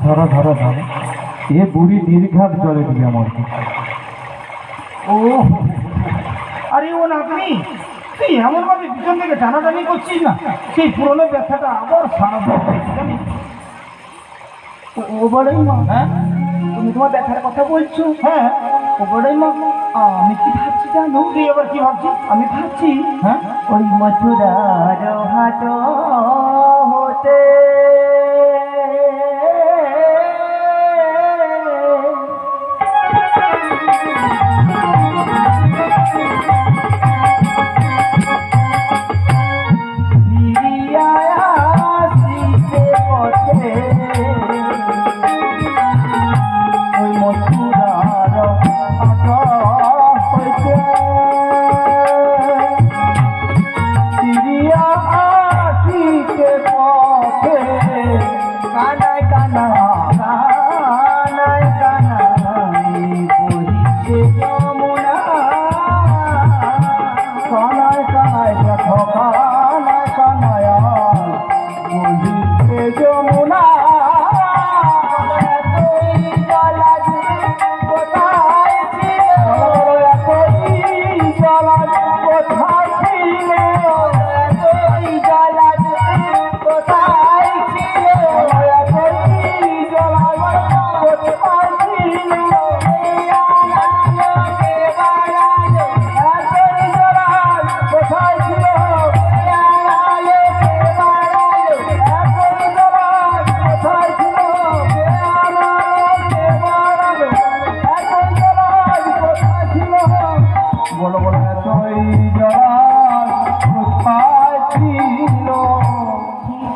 ধরো ধরো ধরো, এ বুড়ি নির্ঘাত জলে দিয়ে আমার। ও আরে ও নাতনি, তুই এমন ভাবে পিছন থেকে টানাটানি করছিস না, সেই পুরনো ব্যথাটা আবার সারাবো জানিস। ও বড়ই মা, হ্যাঁ তুমি তোমার ব্যথার কথা বলছো? হ্যাঁ ও বড়ই মা, আমি কি ভাবছি জানো? তুই এবার কি ভাবছিস? আমি ভাবছি হ্যাঁ ওই মথুরার হাট হতে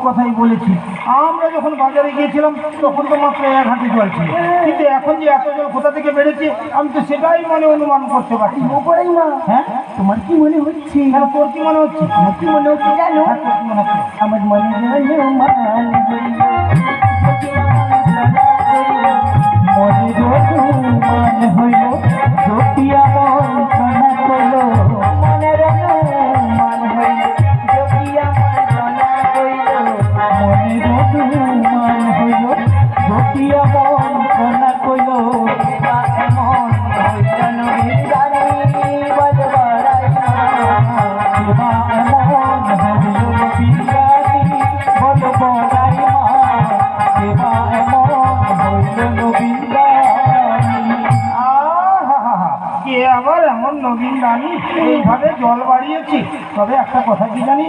কথাই বলেছি। আমরা যখন বাজারে গিয়েছিলাম তখন তো মাত্র 1 হাঁটু জল ছিল, কিন্তু এখন যে এত জল কোথা থেকে বেড়েছে আমি তো সেটাই মনে অনুমান করতে পারছি। ওপরেই মা, হ্যাঁ তোমার কি মনে হচ্ছে? কেন তোর কি মনে হচ্ছে? আমার কি মনে হচ্ছে জানো? হ্যাঁ, তোর কি মনে হচ্ছে? আমার মনে হলো মান হইল, মনে রোজু মান হইল, জপিয়া মন সোনা কইল, মনে রোজু মান হইল, জপিয়া মন সোনা কইল, মনে রোজু মান হইল, জপিয়া মন সোনা কইল, এমন হইল নবীর গানি বজবড়াই না, এমন হইল নবীর গানি বজবড়াই মা, এমন হইল নবীর গানি। কে আবার এমন নবীন রানী এইভাবে জল বাড়িয়েছি? তবে একটা কথা কি জানি,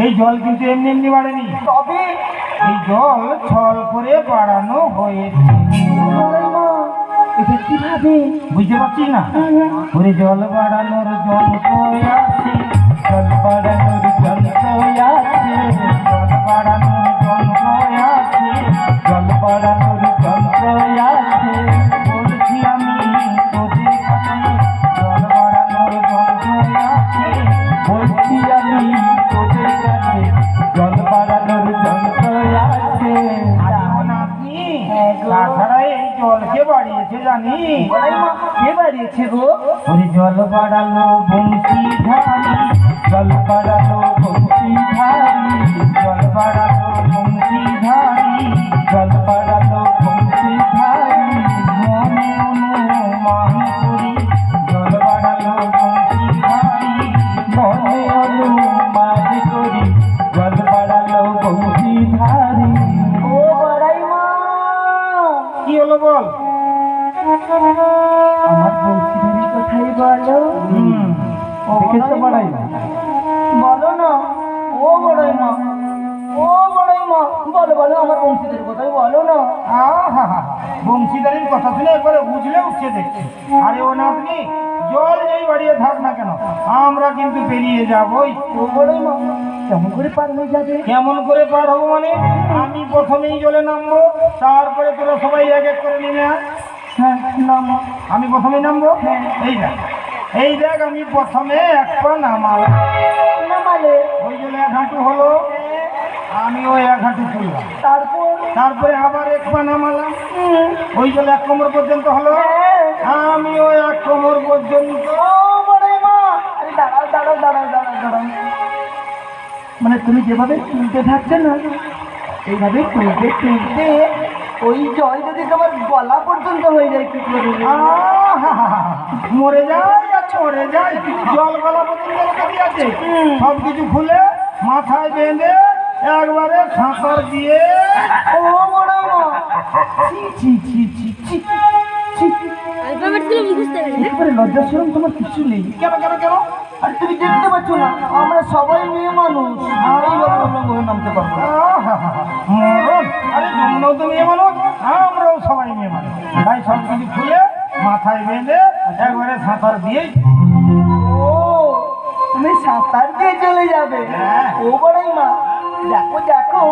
এই জল কিন্তু এমনি এমনি বাড়েনি, তবে এই জল ছল করে বাড়ানো হয়েছে। এটা কিভাবে বুঝতে পারছিস না? ওরে জল বাড়ানোর যন্ত্র আছে, জল বাড়ানোর যন্ত্র আছে, জল বাড়ানোর যন্ত্র আছে, জল বাড়ানোর যন্ত্র আছে, বলছি আমি তোদের কাছে জল বাড়ানোর যন্ত্র আছে, বলছি আমি তোদের কাছে জল বাড়ানোর যন্ত্র আছে। তাছাড়া এই জল কে বাড়িয়েছে জানি? কে বাড়িয়েছে গো? ওরে জল বাড়ালো বংশী ধারি, জল বাড়ালো বংশী ধারি, জল বাড়ালো বংশী ধারি, জল বাড়ালো বংশী ধারি, মনে অনুমান করি জল বাড়ালো বংশী ধারি, মনে অনুমান করি জল বাড়ালো বংশী ধারি। ও বড়াই মা, কি হলো বল? আমার বংশীধারী কথাই বলো। দেখেছো বড়াই মা? বলো না ও বড়াই মা, ও বড়াই মা, বলো বলো আমার বংশীধারী কথাই বলো না। বংশীদারির কথা শুনে একবারে বুঝলে উঠছে দেখছি। আরে ও না, আপনি জল যেই বাড়িয়ে থাক না কেন আমরা কিন্তু পেরিয়ে যাবই। ও বড়াই মা, কেমন করে পার হয়ে যাবে? কেমন করে পার হবো মানে? আমি প্রথমেই জলে নামবো, তারপরে তোরা সবাই এক এক করে নেমে আয়। হ্যাঁ নাম আমি প্রথমে নামবো। এই দেখ আমি প্রথমে এক পা নামালাম, নামালে ওই জন্য এক হাঁটু হলো, আমিও এক হাঁটু তুললাম। তারপর তারপরে আবার এক পা নামালাম, ওই জন্য এক কোমর পর্যন্ত হলো, আমিও এক কোমর পর্যন্ত। ও বড়াই মা, আরে দাঁড়াও দাঁড়াও দাঁড়াও দাঁড়াও দাঁড়াও, মানে তুমি যেভাবে তুলতে থাকছো না, এইভাবে তুলতে তুলতে ওই জল যদি তোমার গলা পর্যন্ত হয়ে যায় কি করে? মরে যায় আর চড়ে যায়, জল গলা পর্যন্ত আছে, সব কিছু খুলে মাথায় বেঁধে একবারে সাঁতার দিয়ে। ও বড়াই মা, ছি ছি ছি ছি ছি, একেবারে লজ্জা শরম তোমার কিছু নেই। কেন কেন কেন? আর তুমি দেখতে পাচ্ছ না আমরা সবাই মেয়ে মানুষ, এইভাবে উল্লঙ্ঘ হয়ে নামতে পারবো না। মরণ, আরে তোমরাও তো মেয়ে মানুষ, আমরাও সবাই মেয়ে মানুষ, তাই সব কিছু খুলে মাথায় বেঁধে একবারে সাঁতার দিয়েই। ও তুমি সাঁতার দিয়ে চলে যাবে? হ্যাঁ। ও বড়াই মা, দেখো দেখো,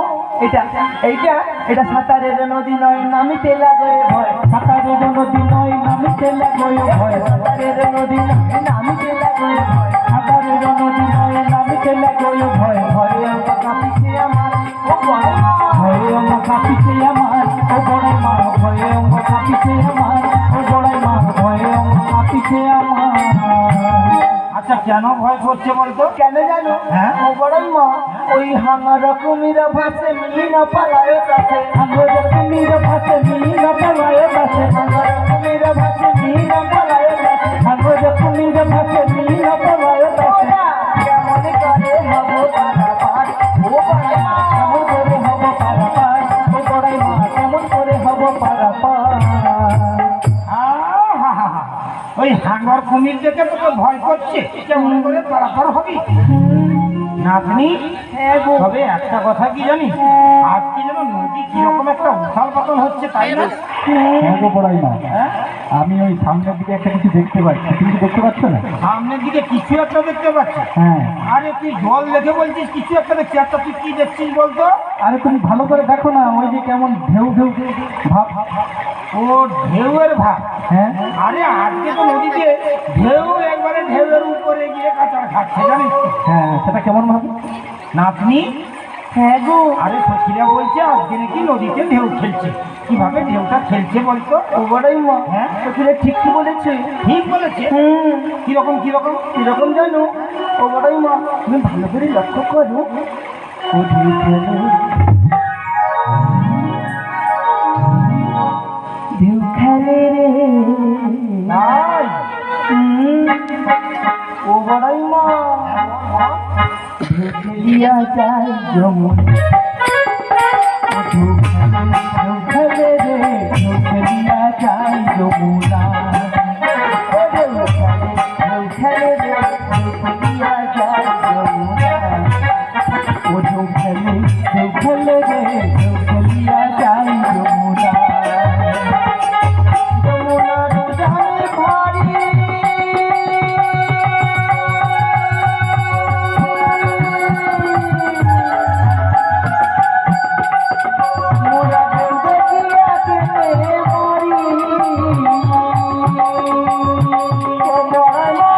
এটা এইটা এটা সাঁতারের নদী নয়, নামিতে লাগে ভয়। সাঁতারের নদী নয়, নামিতে লাগয় ভয়। সাঁতারের নদী নয়, নামিতে লাগে ভয়। সাঁতারের নদী নয়, নামিতে লাগয় ভয়। ভয়ে আমার কাঁপিছে আমার, ও বড়াই মা। ভয়ে অঙ্গ কাঁপিছে আমার, ও বড়াই মা। ভয়ে অঙ্গ কাঁপিছে আমার, ও বড়াই মা। ভয়ে অঙ্গ কাঁপিছে আমার। আচ্ছা কেন ভয় করছে বলতো? কেন জানো? হ্যাঁ? ও বড়াই মা, ওই হাঙার কুমিরা ভাসে মিনা পালায় কাছে। আমার কুমির ভাসে মিনা পালায় কাছে। হাঙার কুমিরা ভাসে মিনা পালায় কাছে। আমার কুমির ভাসে মিনা পালায় কাছে। ওরা কেমন করে হবো তারা পার? ও বড়াই মা, কেমন করে হব পারাপার? ও বড়াই মা, কেমন করে হব পারাপার? ওই হাঙ্গর কুমির দেখে তোকে ভয় করছে, কেমন করে পারাপার হবি? নাতনি, হ্যাঁ গো। তবে একটা কথা কি জানিস, আজকে যেন নদী কিরকম একটা উথাল পাতল হচ্ছে, তাই না? হ্যাঁ গো বড়াই মা, হ্যাঁ, আমি ওই সামনের দিকে একটা কিছু দেখতে পাচ্ছি। তুমি কি দেখতে পাচ্ছ না? সামনের দিকে কিছু একটা দেখতে পাচ্ছি। হ্যাঁ। আরে তুই জল দেখে বলছিস কিছু একটা দেখছি, আচ্ছা তুই কি দেখছিস বলতো? আরে তুমি ভালো করে দেখো না, ওই যে কেমন ঢেউ ঢেউ ভাব। ও ঢেউয়ের ভাব। হ্যাঁ আরে আজকে তো নদীতে ঢেউ একবারে ঢেউয়ের উপরে গিয়ে কাঁচার খাচ্ছে, জানিস তো? হ্যাঁ, সেটা কেমন ভাবে? নাতনি, হ্যাঁ গো। আরে সখীরা বলছে আজকে নাকি নদীতে ঢেউ খেলছে। কিভাবে ঢেউটা খেলছে বলতো? ও বড়াই মা, হ্যাঁ? সখিরা ঠিক কি বলেছে? ঠিক বলেছে। কিরকম কিরকম? কিরকম জানো? ও বড়াই মা, তুমি ভালো করে লক্ষ্য করো। ও ঢেউ খেলে, ঢেউ খেলে রে। তাই? ও বড়াই মা, ঢেউ খেলিয়া যায় যমুন। ও ঢেউ খেলে রে, ঢেউ খেলিয়া যায় যমুনা। ও ঢেউ খেলে রে, ঢেউ খেলিয়া যায় যমুনা। ও ঢেউ খেলে রে, ঢেউ খেলিয়া যায় যমুনা। যমুনার জলে ভারি মোরা ঢেউ দেখিয়া কেঁদে মরি। ও বড়াই মা,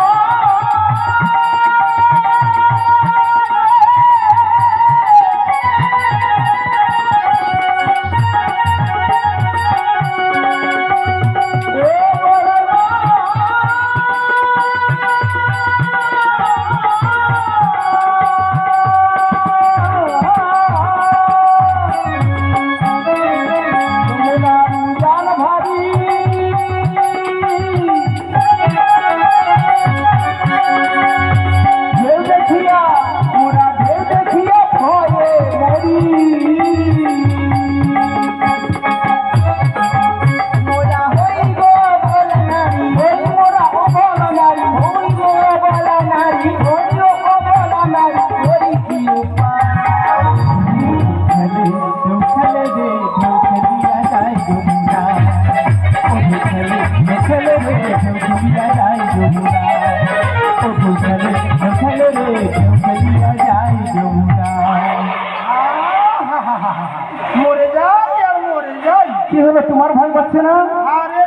মরে যাই আর মরে যাই। কি হলো, তোমার ভয় পাচ্ছে না? আরে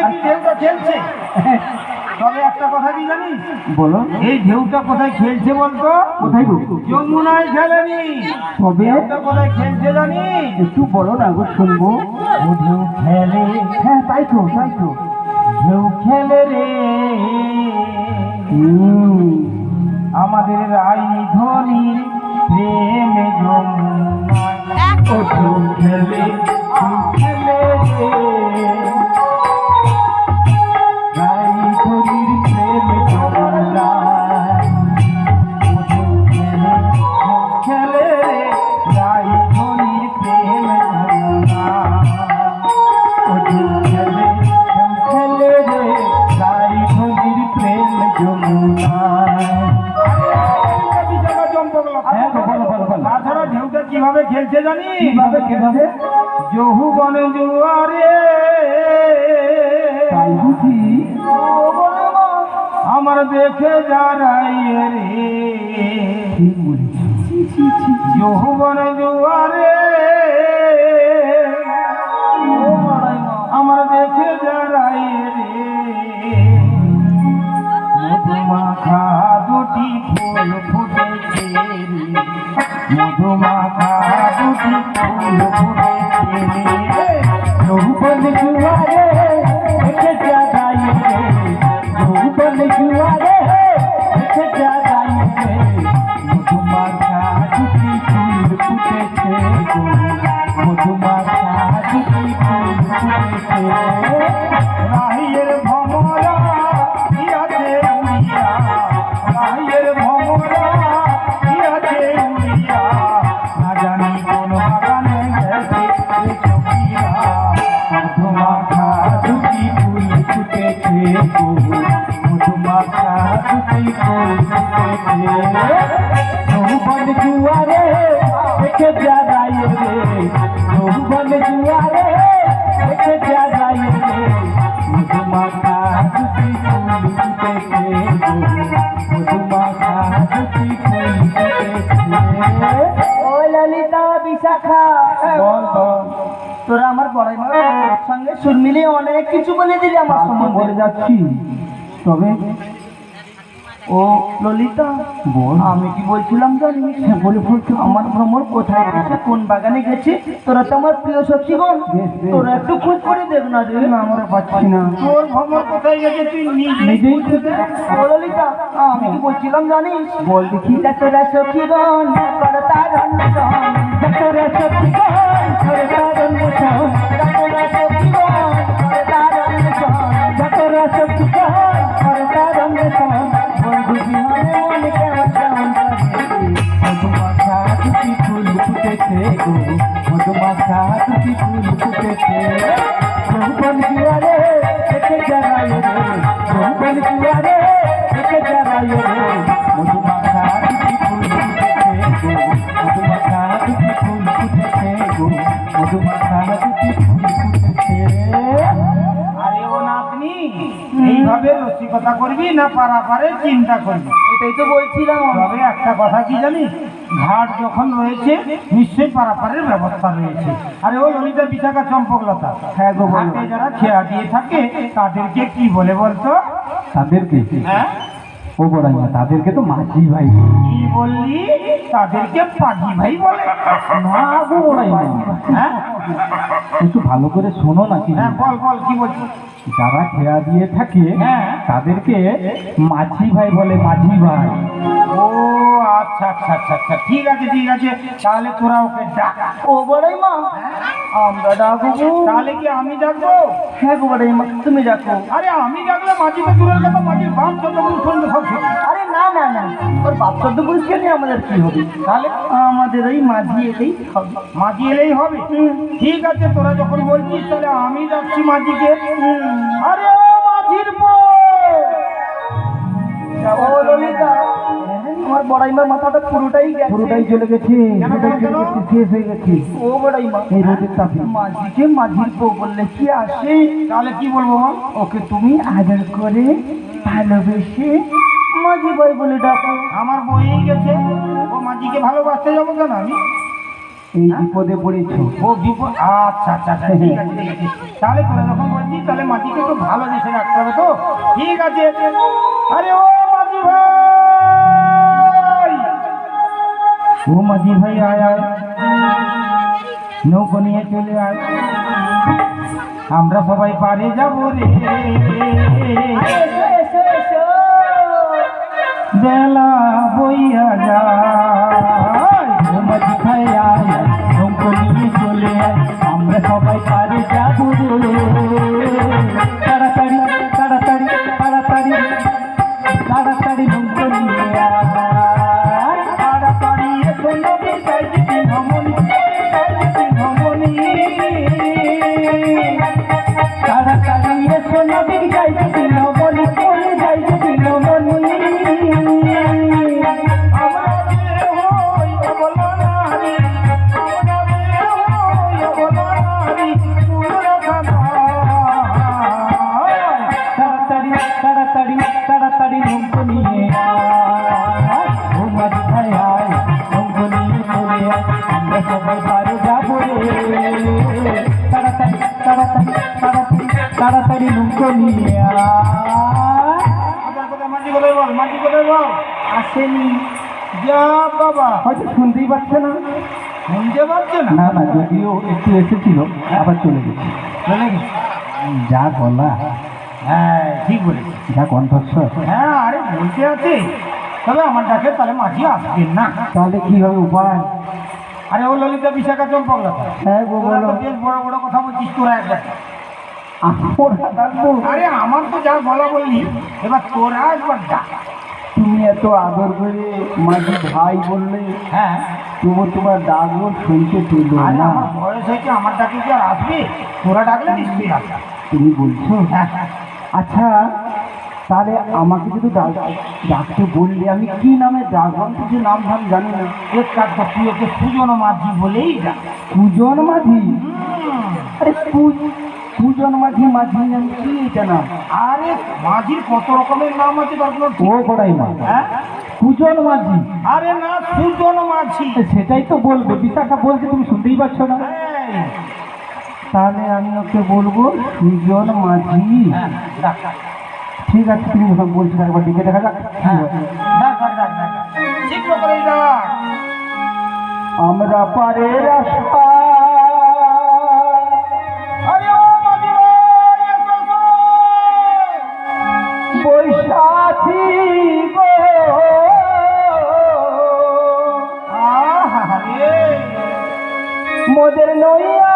দেখি ঢেউটা খেলছে। তবে একটা কথা কি জানিস, বলো এই ঢেউটা কোথায় খেলছে বলতো? কোথায় গো? যমুনায় খেলেনি, তবে ঢেউটা কোথায় খেলছে জানিস? একটু বলো না গো, শুনবো। ও ঢেউ খেলে, হ্যাঁ তাই তো তাই তো। ঢেউ খেলে রে আমাদের রাজধানী প্রেমে যমুনায়। ও ঢেউ খেলে, ঢেউ খেলে রে রাজধানীর প্রেমে যমুনায়। ও ঢেউ খেলে, ঢেউ খেলে রে রাজধানীর প্রেমে যমুনায়। ও ঢেউ খেলে, ঢেউ খেলে রে রাজধানীর প্রেমে যমুনায়। হ্যাঁ গো, বলো বলো বলো। তাছাড়া ঢেউটা কিভাবে খেলছে জানি? কিভাবে কিভাবে? যৌবন জুয়ারে তাই বুঝি? আমার দেখে যারাই রে ঠিক বলেছি। যৌবন জুয়ারে আমার দেখে যারাই রে মধুমাখা দুটি ফুল ফুটেছে রে মধুমাখা দুটি ফুল ফুটেছে রে যৌবন জুয়ারে দেখে যাই রে, যৌবন জুয়ারে দেখে যাই রে, মধুমাখা দুটি ফুল ফুটেছে গো, মধুমাখা দুটি ফুল ফুটেছে। রাহিয়ের ভমরা গিয়াছে উড়িয়া রাহিয়ের ভমরা গিয়াছে উড়িয়া না জানি কোন বাগানে গেছে সখিয়া মধুমাখা দুটি ফুল ফুটেছে গো, মধুমাখা দুটি ফুল ফুটেছে। যৌবন জুয়ারে দেখে যাই রে, যৌবন জুয়ারে দেখে যাই রে, মধুমাখা দুটি ফুল ফুটেছে গো, মধুমাখা দুটি ফুল ফুটেছে। ও ললিতা বিশাখা, বল বল। তোরা আমার বড়াই মার সঙ্গে সুর মিলিয়ে অনেক কিছু বলে দিলি আমার আমি বলে সম্বন্ধে। যাচ্ছি, তবে ও ললিতা, বল। আমি কি বলছিলাম জানিস? বলে বলছো। আমার ভ্রমণ কোথায় গেছে, কোন বাগানে গেছে? তোরা তো আমার প্রিয় সখীগণ, বেশ, বেশ। তোরা একটু খোঁজ করে দেখ না রে। আমরা পাচ্ছি না। তোর ভ্রমণ কোথায় গেছে তুই নিজেই নিজেই খুঁজে ও ললিতা, আমি কি বলছিলাম জানিস? বল দেখি। তোরা সখীগণ কর তার অন্বেষণ, তোরা সত্যিকার করে তার অন্বেষণ, তোরা সখীগণ কর তার অন্বেষণ, তোরা সত্যিকার করে তার অন্বেষণ। বন্ধু বিহারে মন কেমন কেমন করে। মধুমাখা দুটি ফুল ফুটেছে গো, মধুমাখা দুটি ফুল ফুটেছে। যৌবন জুয়ারে দেখে যাই রে, যৌবন জুয়ারে দেখে যাই রে, মধুমাখা দুটি ফুল ফুটেছে গো, মধুমাখা দুটি ফুল ফুটেছে গো, মধুমাখা দুটি ফুল ফুটেছে। আরে ও নাতনি এইভাবে রসিকতা করবি না পারাপারে চিন্তা করবি? এটাই তো বলছিলাম আমি। তবে একটা কথা কি জানিস, ঘাট যখন রয়েছে নিশ্চয়ই পারাপারের ব্যবস্থা রয়েছে। আরে ও ললিতা বিশাখা চম্পকলতা, হ্যাঁ গো, বলো। ঘাটে যারা খেয়া দিয়ে থাকে তাদেরকে কি বলে বলতো? তাদেরকে? হ্যাঁ ও বড়াই না, তাদেরকে তো মাঝি ভাই। কি বললি? তাদেরকে পাজি ভাই বলে? না গো বড়াই না, হ্যাঁ একটু ভালো করে শোনো না কি। হ্যাঁ বল বল কি বলছিস? যারা খেয়া দিয়ে থাকে হ্যাঁ। তাদেরকে মাঝি ভাই বলে, মাঝি ভাই। ও আচ্ছা আচ্ছা আচ্ছা আচ্ছা, ঠিক আছে ঠিক আছে, তাহলে তোরা ওকে ডাক। ও বড়াই মা, আমরা ডাকবো? তাহলে কি আমি ডাকবো? হ্যাঁ গো বড়াই মা, তুমি ডাকো। আরে আমি ডাকলে মাঝি তো দূরের কথা, মাঝির বাপ যতক্ষণ শুনবে সব শুনবে। আরে না না না, ওর বাপ শব্দ বুঝতে নিয়ে আমাদের কি হবে? তাহলে আমাদের ওই মাঝি এলেই হবে। মাঝি এলেই হবে? ঠিক আছে, তোরা যখন বলছিস তাহলে আমি ডাকছি মাঝিকে। আরে ও মাঝির বউ! ও ললিতা, আমার বড়াইমার মাথাটা পুরোটাই গেছে। পুরোটাই চলে গেছে, পুরোটাই চলে গেছে, শেষ হয়ে গেছে ও বড়াইমা, এই রোদের তাপে। মাঝিকে মাঝির বউ বললে কি আসে? তাহলে কি বলবো বল? ওকে তুমি আদর করে ভালোবেসে মাঝি ভাই বলে ডাকো। আমার বই গেছে, ও মাঝিকে ভালোবাসতে যাবো কেন আমি? এই বিপদে পড়েছো। ও বিপদ, আচ্ছা আচ্ছা আচ্ছা, ঠিক আছে ঠিক আছে। তাহলে তোরা যখন বলছি তাহলে মাটিকে একটু ভালো দেশে রাখতে হবে তো, ঠিক আছে। আরে ও মাঝি ভাই, ও মাঝি ভাই আয় আয়, নৌকো নিয়ে চলে আয়, আমরা সবাই পারে যাবো রে। এসো এসো এসো। বেলা বইয়া যায়, ও মাঝি ভাই আয় আয়, নৌকো নিয়ে চলে আয়, আমরা সবাই পারে যাবো রে। তাড়াতাড়ি তাড়াতাড়ি তাড়াতাড়ি তাড়াতাড়ি নৌকো নিয়ে আয়, তাড়াতাড়ি এসো নবী যাইতে দিনমণি, যাইতে দিনমণি। তাড়াতাড়ি এসো নবী যাইতে দিন বলি, চলে যাইতে দিন মনি। আমরা যে হই অবলা নারী, আমরা যে হই অবলা নারী, পুরা খানা। তাড়াতাড়ি তাড়াতাড়ি তাড়াতাড়ি নৌকো নিয়ে আয়, ও মাঝি ভাই আয়, নৌকো নিয়ে চলে আয়, আমরা সবাই পারে যাবো রে। তাড়াতাড়ি তাড়াতাড়ি তাড়াতাড়ি তাড়াতাড়ি নৌকো নিয়ে আয়। আবার কথা মাঝি কোথায় বল, মাঝি কোথায় বল। আসেনি। যা বাবা, হয়তো শুনতেই পাচ্ছে না। শুনতে পাচ্ছে না? না না, যদিও একটু এসেছিল, আবার চলে গেছে। চলে গেছে? যা গলা, হ্যাঁ ঠিক বলেছি। যা কণ্ঠস্বর, হ্যাঁ আরে বলতে আছে, তবে আমার ডাকে তাহলে মাঝি আসবেন না। তাহলে কি হবে উপায়? আরে ও ললিতা বিশাখা চম্পক কথা, হ্যাঁ গো তোরা বলো। তো বেশ বড় বড় কথা বলছিস তোরা একবার। আমরা ডাকবো? আরে আমার তো যা বলা বললি, এবার তোরা একবার ডাক। তুমি এত আদর করে মাঝি ভাই বললে, হ্যাঁ তবু তোমার ডাকবো শুনতে পেল আরে না। আমার বয়স হয়েছে, আমার ডাকে কি আর আসবে? তোরা ডাকলে নিশ্চয়ই আসবে। তুমি বলছো? হ্যাঁ হ্যাঁ। আচ্ছা, তাহলে আমাকে যদি ডাকতে বললে আমি কি নামে ডাকবো? আমি কিছু নাম ধাম জানি না। এক কাজ কর, তুই ওকে সুজন মাঝি বলেই ডাক। পূজন মাঝি? হুম। আরে পূজন মাঝি, মাঝি নাম কি এটা নাম? আরে মাঝির কত রকমের নাম আছে তার কোনো ঠিক- ও বড়াই মা, হ্যাঁ পূজন মাঝি। আরে না, সুজন মাঝি। সেটাই তো বলবে, বিশাখা বলছে, তুমি শুনতেই পাচ্ছ না। এই, তাহলে আমি ওকে বলবো সুজন মাঝি। হ্যাঁ, ডাক, ডাক। ঠিক আছে, তুমি যখন বলছো একবার ডেকে দেখা যাক। হ্যাঁ, ডাক, ডাক, ডাক, ডাক, ডাক। ঠিক করেই ডাক। আমরা পারে রাস্তা, আরে ও মাঝি ভাই, এসো, এসো। বৈশাখী গো, আহারে, মোদের নইয়া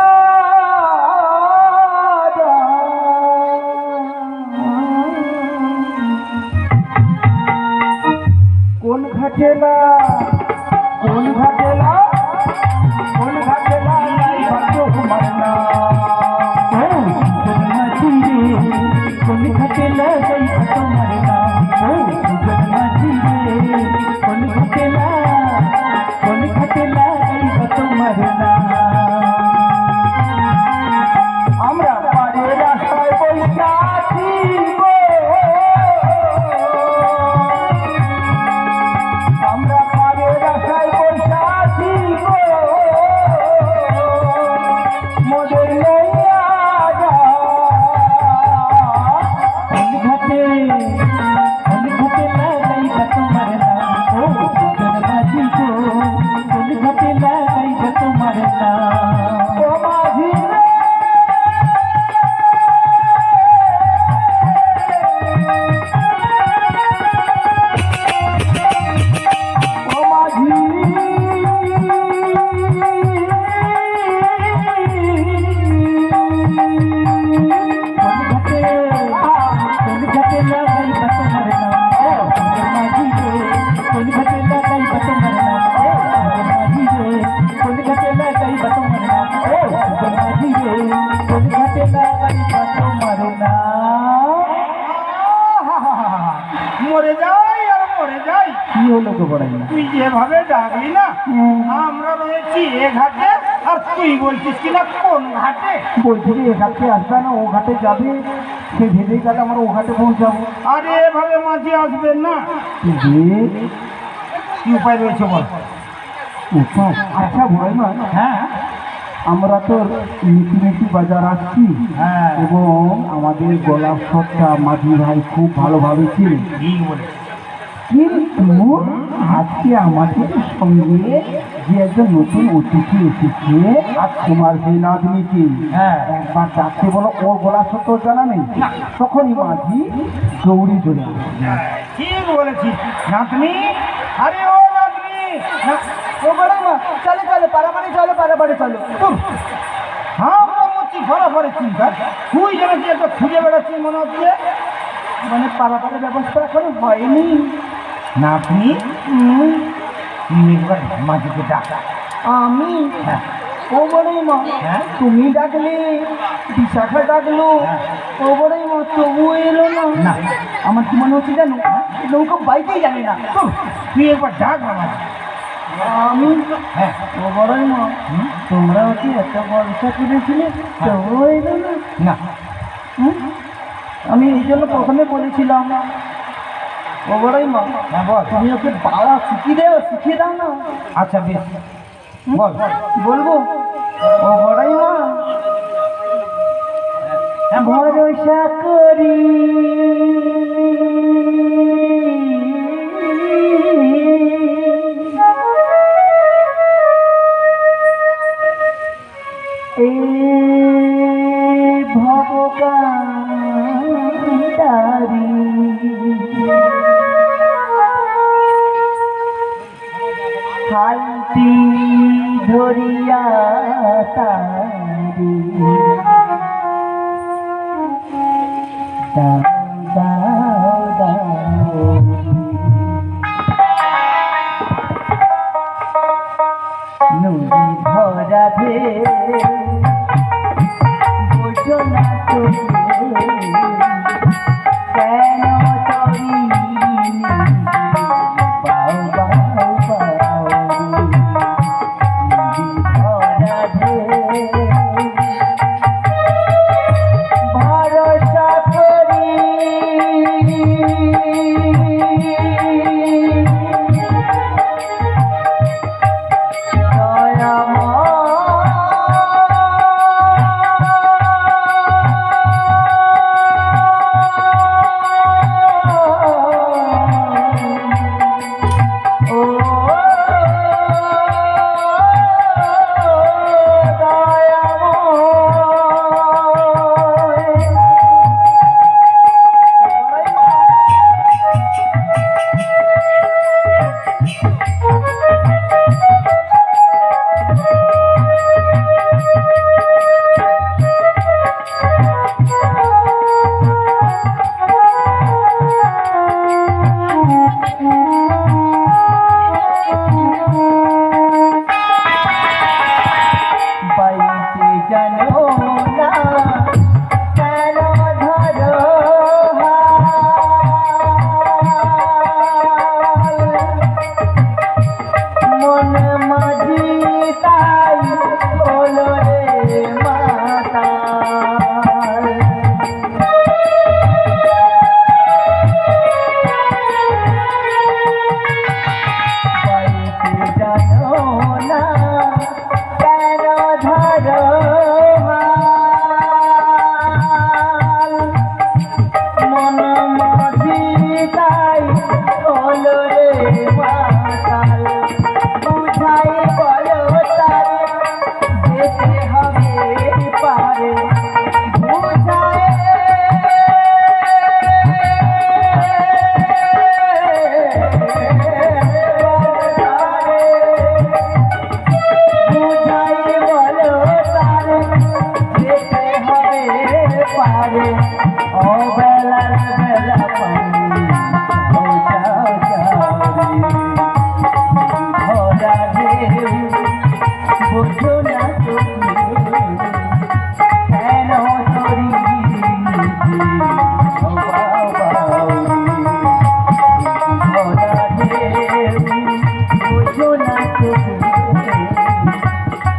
কোন ঘাটে না, কোন ঘাটে না, কোন ঘাটে না, তোমার না কোন ঘাটে না, তোমার না মাঝি রে, কোন ঘাটে না, কোন ঘাটে না, তোমার না। আমরা পারে রাস্তায় বৈশাখী গো, আমরা পারে রাস্তায় বৈশাখী গো, মোদের লইয়া যা কোন ঘাটে, কোন ঘাটে লাগাইবা তোমার নাম, ও সুজন মাঝি গো, কোন ঘাটে লাগাইবা তোমার নাম। ও মাঝি রে, ও মাঝি, কোন ঘাটে, কোন ঘাটে লাগাইবা তোমার নাম, ও সুজন মাঝি গো, কোন ঘাটে লাগাইবা তোমার নাম, ও সুজন মাঝি গো, কোন ঘাটে লাগাইবা তোমার নাম, ও সুজন মাঝি গো, কোন ঘাটে লাগাইবা তোমার নাম। আহাহাহা। মরে যাই আর মরে যাই। কি হলো গো বড়াই না? তুই যেভাবে ডাকলি না, আমরা রয়েছি এ ঘাটে, আর তুই বলছিস কিনা কোন ঘাটে। বলছি যে এ ঘাটে আসবে না, ও ঘাটে যাবে, সে ভেবেই গেলে আমরা ও ঘাটে পৌঁছাবো। আরে এভাবে মাঝি আসবেন না, যে কি উপায় রয়েছে বল। উপায়? আচ্ছা বুড়াইমা, হ্যাঁ আমরা তো মিটিমিটি বাজার আসছি হ্যাঁ এবং আমাদের গলার স্বরটা মাঝি ভাই খুব ভালোভাবে চিনি, ঠিক বলে কিন্তু আজকে আমাদের সঙ্গে যে একজন নতুন অতিথি এসেছে আর তোমার যে নাতনিকে হ্যাঁ একবার ডাকতে বলো, ওর গলার স্বর তো জানা নেই। তখনই মাঝি দৌড়ি চলে আসে। ঠিক বলেছি নাতনি, আরে ও নাতনি ও বড় মা, চলো চলো পারাবাড়ি চলো, পারাবাড়ি চলো। আমরা মরছি ঘরে ঘরে চিন্তা, তুই যেন কি একটা খুঁজে বেড়াচ্ছিস মনে হচ্ছে। মানে পারাবাড়ির ব্যবস্থা এখনো হয়নি। নাতনি তুই একবার মাঝিকে ডাকা। আমি হ্যাঁ ও বড়ই মা, হ্যাঁ? তুমি ডাকলে, বিশাখা ডাকলো, হ্যাঁ। ও বড়ই মা তবুও এলো না। না। আমার কি মনে হচ্ছে জানো, নৌকা বাইকেই জানি না। তুই একবার ডাক না মাঝি। আমি হ্যাঁ ও বড়ই মা, তোমরা ওকে এত ভরসা করেছিলে, তবুও এলো না। না হুম? আমি এই জন্য প্রথমে বলেছিলাম, ও বড়ই মা হ্যাঁ বল। তুমি ওকে বাবা শিখিয়ে দাও না। আচ্ছা বেশ বল। বলবো ও বড়ই মা, হ্যাঁ বল। ভরসা করি এই ভবকান্তারি হালটি ধরিয়া তারি দাও দাও দাও, নদী ভরা ভে বোঝো না তুমি কেন তরি পাও পাও পাও, নদী ভরা ভে ভরসা করি বাইতে জানো না কেন ধরো হাল, মন মাঝি তাই হলো রে মাতাল। বাইতে জানো না কেন ধরো হাল, মন মাঝি তাই হলো রে মাতাল। বুঝাই বলো তারে যেতে হবে পারে, বুঝাই বুঝাই বলো তারে যেতে হবে পারে, অবেলার বেলা পানি যাও যাও ভরা ঢেউ, বোঝো না তুমি কেন তরি ভরা ঢেউ, বোঝো না তুমি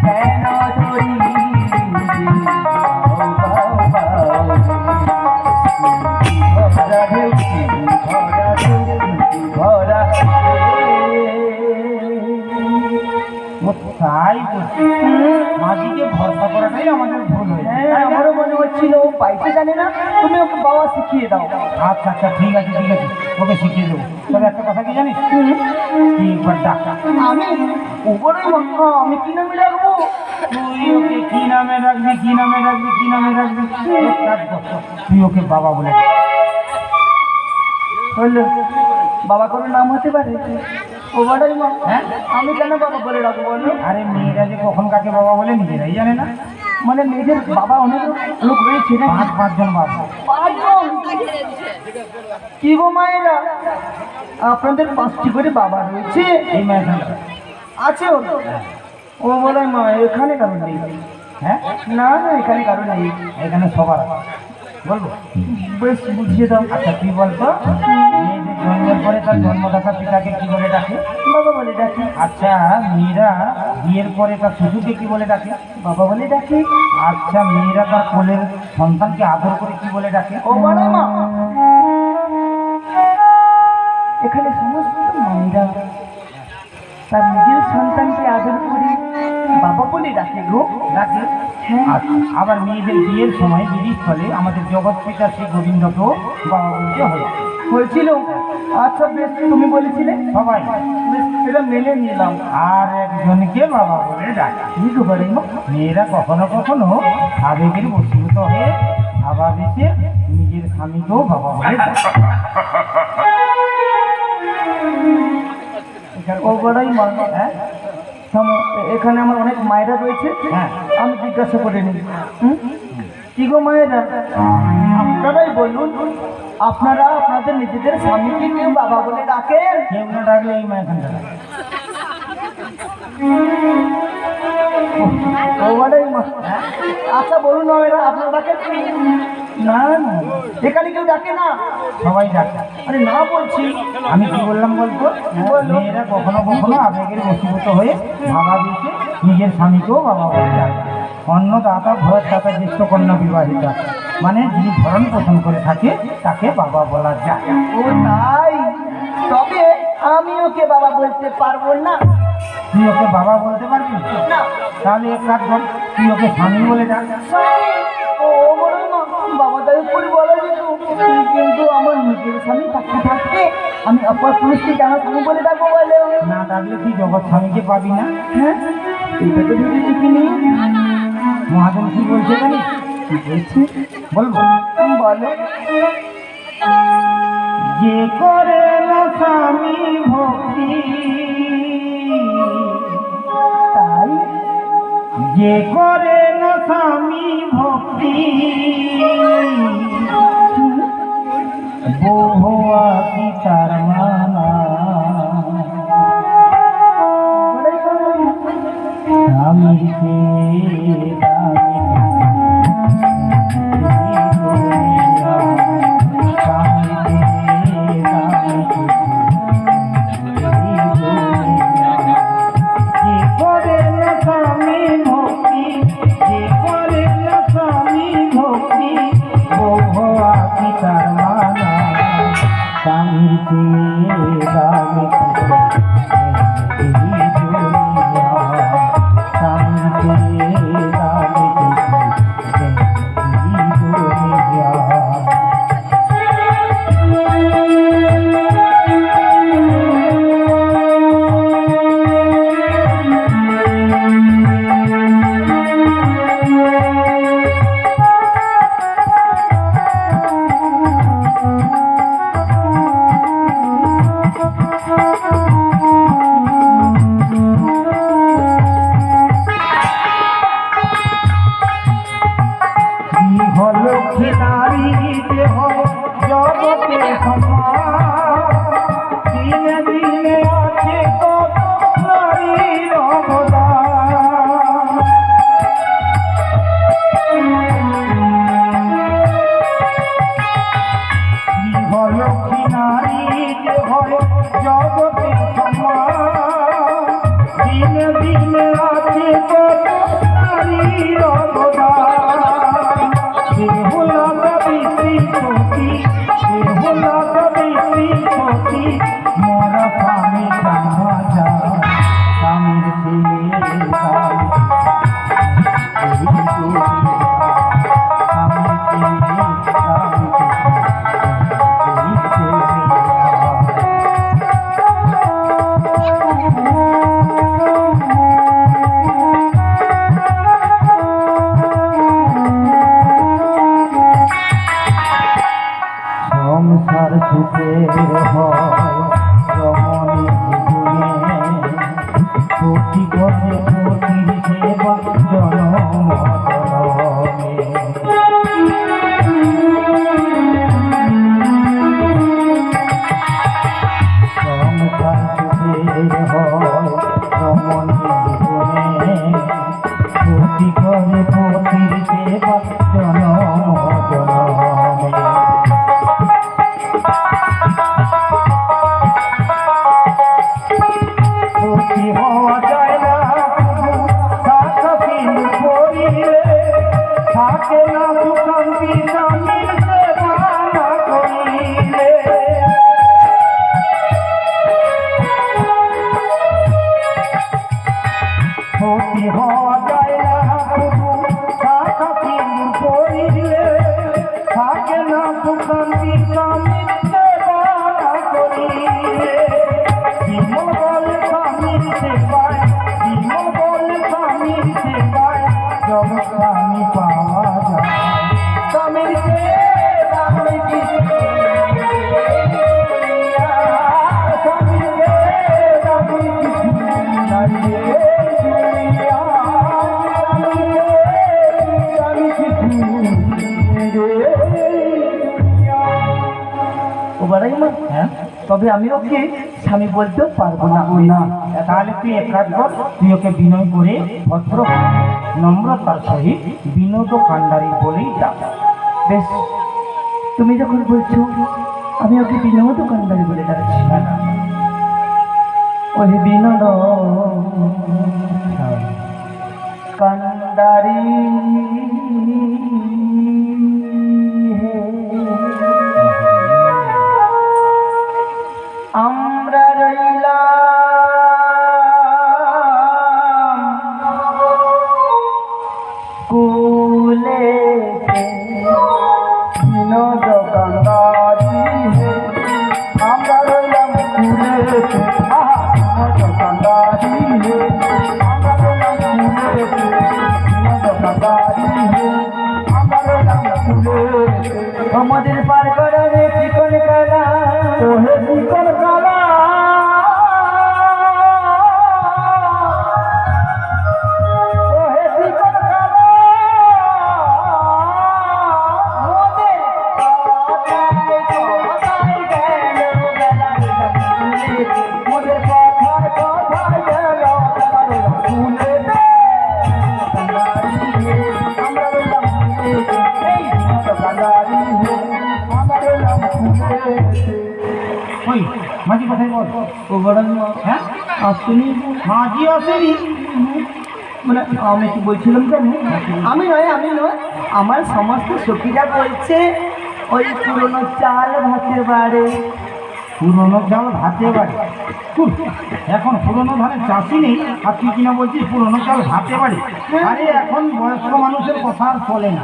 কেন তরি ভরা ঢেউ ভরা ঢেউ ভরা ঢেউ। তাই বলছি মাঝিকে ভরসা করাটাই আমাদের ভুল হয়েছে। হ্যাঁ আমারও মনে হচ্ছিল ও পাইতে জানে না, তুমি ওকে বাবা শিখিয়ে দাও। আচ্ছা আচ্ছা ঠিক আছে ওকে শিখিয়ে দেবো। তবে একটা কথা কি জানিস, তুই একবার ডাকা। আমি ওপরে আমি কি নামে রাখবো? তুই ওকে কি নামে রাখবি কি নামে রাখবি কি নামে রাখবি এক কাজ কর, তুই ওকে বাবা বলে ডাক। বললো বাবা কোনো নাম হতে পারে? ও বড়াই মা, হ্যাঁ আমি কেন বাবা বলে রাখবো বলো? আরে মেয়েরা যে কখন কাকে বাবা বলে নিজেরাই জানে না। মানে মেয়েদের বাবা অনেক লোক রয়েছে না? পাঁচজন বাবা। পাঁচজন? কি গো মায়েরা, আপনাদের 5টি করে বাবা রয়েছে? এই মেয়েখানটা আছে ও? ও বলে মা এখানে কারণ নেই। হ্যাঁ না না এখানে কারণ নেই। এখানে সবার আছে। বলবো? বেশ বুঝিয়ে দাও। আচ্ছা তুই বলতো মেয়েদের জন্মের পরে তার জন্মদাতা পিতাকে কি বলে ডাকে? বাবা বলে ডাকি। আচ্ছা মেয়েরা বিয়ের পরে তার শ্বশুরকে কি বলে ডাকে? বাবা বলে ডাকি। আচ্ছা মেয়েরা তার কোলের সন্তানকে আদর করে কি বলে ডাকে? ও বলে মা, এখানে সমস্ত মায়েরা তার নিজের সন্তানকে আদর করে বাবা বলে ডাকে গো। ডাকে। আচ্ছা, আবার মেয়েদের বিয়ের সময় বিধির ফলে আমাদের জগৎ পিতা শ্রী গোবিন্দকেও বাবা বলতে হয়। হয়েছিল? আচ্ছা বেশ, তুমি বলেছিলে সবাই। বেশ, সেটা মেনে নিলাম। আর একজনকে বাবা বলে ডাকে। কি গো বলে মা? মেয়েরা কখনো কখনো আবেগের বশীভূত হয়ে স্বাভাবিকে নিজের স্বামীকেও বাবা বলে ডাকে। ও বড়াই মা, হ্যাঁ থামো, এখানে আমার অনেক মায়েরা রয়েছে, হ্যাঁ আমি জিজ্ঞাসা করে নিই। কি গো মায়েরা, আপনারাই বলুন, আপনারা আপনাদের নিজেদের স্বামীকে কেউ বাবা বলে ডাকেন? কেউ না ডাকলে এই মেয়েখানটা ডাকে। ও বড়াই মা, আচ্ছা বলুন মায়েরা, আপনারা ডাকেন? না না এখানে কেউ ডাকে না। সবাই ডাকে। আরে না বলছি। আমি কি বললাম বলতো, মেয়েরা কখনো কখনো আবেগের বশীভূত হয়ে স্বাভাবিকে নিজের স্বামীকেও বাবা বলে ডাকে। অন্নদাতা ভরত দাতা জ্যেষ্ঠ কন্যা বিবাহিতা, মানে যিনি ভরণ পোষণ করে থাকে তাকে বাবা বলা যায়। ও তাই? তবে আমি ওকে বাবা বলতে পারবো না। তুই ওকে বাবা বলতে পারবি না। তাহলে এক কাজ কর, তুই ওকে স্বামী বলে ডাক। ও বড় মা, বাবা তাই করে বলা যেত, কিন্তু আমার নিজের স্বামী থাকতে থাকতে আমি অপর পুরুষকে কেন স্বামী বলে ডাকবো বলে? না ডাকলে তুই জগৎ স্বামীকে পাবি না। হ্যাঁ এটা তো ভেবে দেখিনি। মহাজন কি বলছে জানিস? কি বলছি বলবো? বলো। যে করে না স্বামী ভক্তি, তাই যে করে না স্বামী ভক্তি, বহুয়া কি তার মানা, স্বামীকে লক্ষ্মী নারী দেহ জগতে দিনে দিনে আছে কত নারীর অবদান। লক্ষ্মী নারী দেহ জগতে দিনে দিনে আছে কত নারীর অবদান। মরা স্বামী কান্না যায়, স্বামীর ছেলে সংসার সুখের হয় রমণী জীবনে প্রতি করে প্রতির সেবা জনম সংসার সুখের হয় রমণী জীবনে প্রতি করে প্রতির সেবা জনম জনমে সুখী হওয়া যায় না টাকা কিন্তু করিলে থাকে না সুশান্তি স্বামীর সেবা না করিলে সুখী হওয়া যায় না টাকা কিন্তু করিলে থাকে না সুশান্তি স্বামীর সেবা না করিলে বিমল স্বামীর সেবায় বিমল স্বামীর সেবায় জব স্বামী পাওয়া যায় স্বামীর সেবা স্বামীর হ্যাঁ, তবে আমি ওকে স্বামী বলতেও পারবো না। না তাহলে তুই এক কাজ কর, তুই ওকে বিনয় করে ভদ্র নম্রতার সহিত বিনোদ কান্ডারি বলেই ডাক। বেশ, তুমি যখন বলছো আমি ওকে বিনোদ কান্ডারি বলে ডাকছি। ওই বিনোদ কান্ডারি আমরা রইলাম কুলে বিনোদ কান্ডারি আমরা রইলাম কুলে বিনোদ কান্ডারি আমরা রইলাম কুলে বিনোদ কান্ডারি আমরা রইলাম কুলে আমাদের পার করাবে চিকন কালা ওহে চিকন কালা ওহে চিকন কালা মোদের কথায় গেল মোদের কথায় গেল ফুলে আমরা বললাম এই কান্ডারি আমরা বললাম ফুলে। ওই মাঝি কোথায় বল? ও বড় হ্যাঁ আসুনি মাঝি আসেনি? মানে আমি কি বলছিলাম জানি আমি নয় আমার সমস্ত সখীরা বলছে ওই পুরনো চাল ভাতের বাড়ে। পুরনো চাল ভাতে বাড়ি? এখন পুরনো ধানের চাষি নেই আর তুই কিনা বলছিস পুরনো চাল ভাতে বাড়ি? আরে এখন বয়স্ক মানুষের কথা আর চলে না।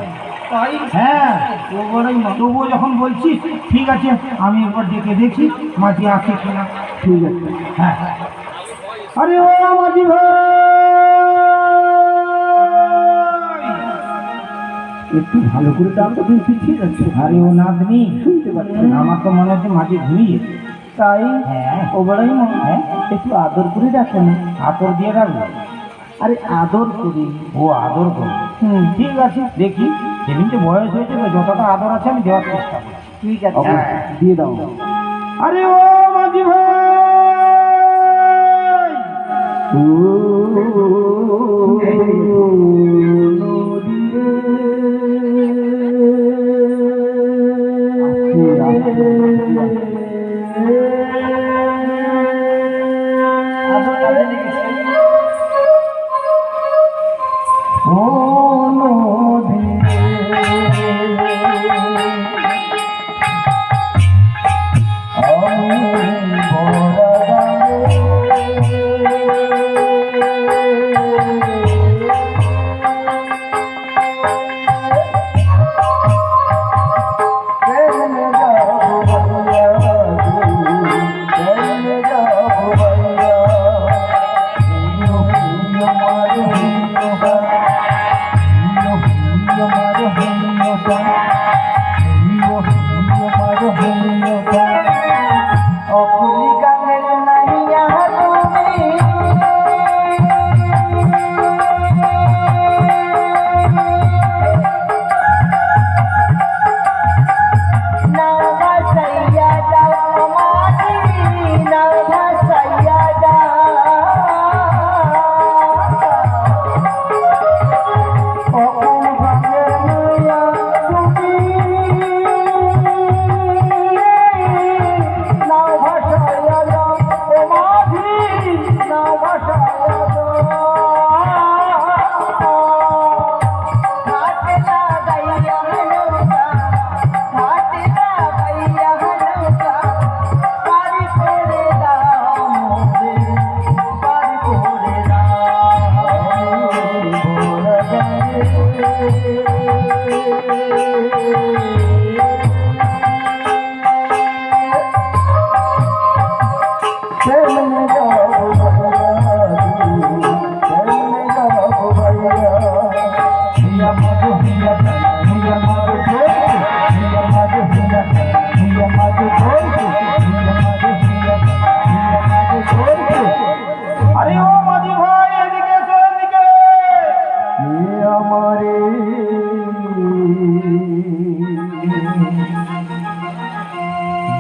তাই হ্যাঁ ও বড়ই তবুও যখন বলছিস ঠিক আছে, আমি একবার ডেকে দেখি মাঝি আছে কিনা। ঠিক আছে। হ্যাঁ আরে ও মাঝি ভাই, একটু ভালো করে দাম তো তুমি ঠিক আছে। আরে ও নাতনি শুনতে পাচ্ছি আমার তো মনে হচ্ছে মাঝি ঘুমিয়ে। তাই হ্যাঁ ও বড়ই হ্যাঁ একটু আদর করে রাখো না। আতর দিয়ে রাখবো? আরে আদর করি। ও আদর করবো? ঠিক আছে দেখি, সেদিন তো বয়স হয়েছে তো যতটা আদর আছে আমি দেওয়ার চেষ্টা করি। ঠিক আছে হ্যাঁ। দিয়ে দাও। আরে ও মাঝি ভাই, ও নদী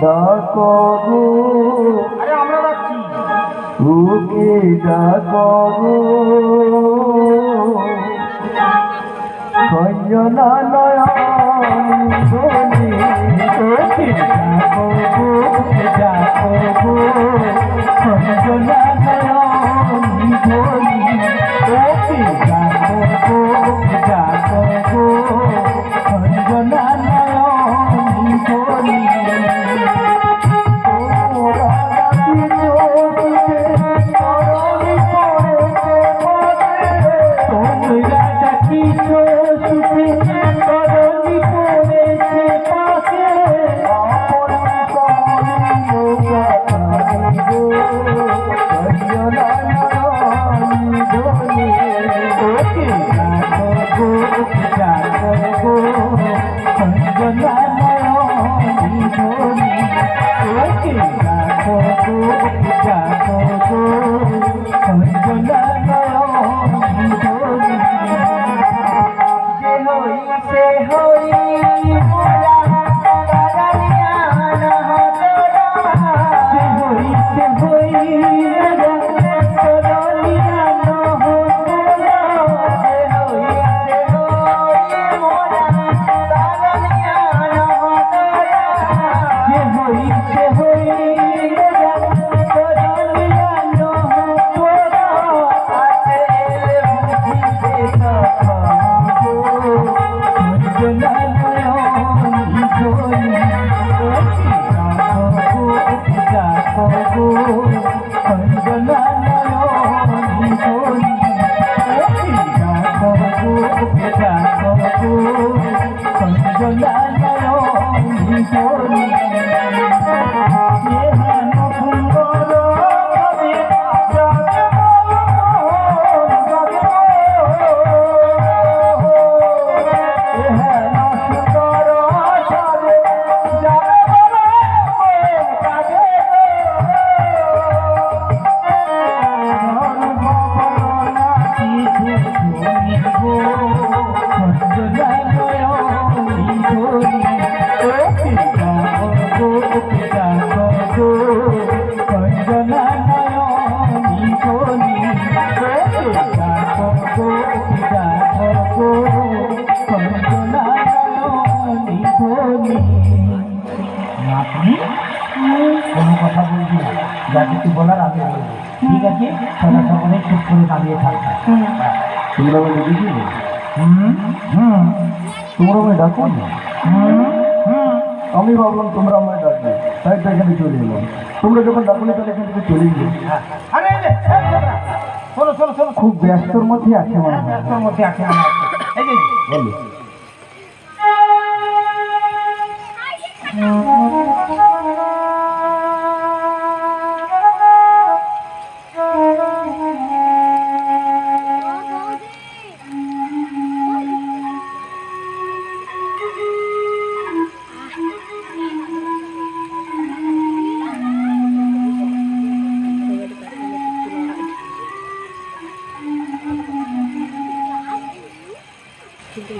ডাকো গো আরে আমরা রাখছি ওকে ডাকো গো কঞ্জনা নয়ন ধনি ওকে ডাকো গো ডাকো গো কঞ্জনা নয়ন ধনি ওকে ডাকো গো ডাকো গো কঞ্জনা নয়ন ধনি কোনো কথা বলবি না, যা কিছু বলার আমি বলবো, ঠিক আছে? তোরা সকলে চুপ করে দাঁড়িয়ে থাকবে। তোমরা আমায় ডেকেছিলে? তোমরা আমায় ডাকো না? আমি ভাবলাম তোমরা আমায় ডাকবে, তাই তো এখানে চলে এলাম। তোমরা যখন ডাকলে তাহলে এখান থেকে চলে গেলে। আরে এই যে, এই ছোকরা, শোনো শোনো শোনো, খুব ব্যস্তর মধ্যে আছে মনে হয়। ব্যস্তর মধ্যে আছে মনে হচ্ছে। এই যে বলো।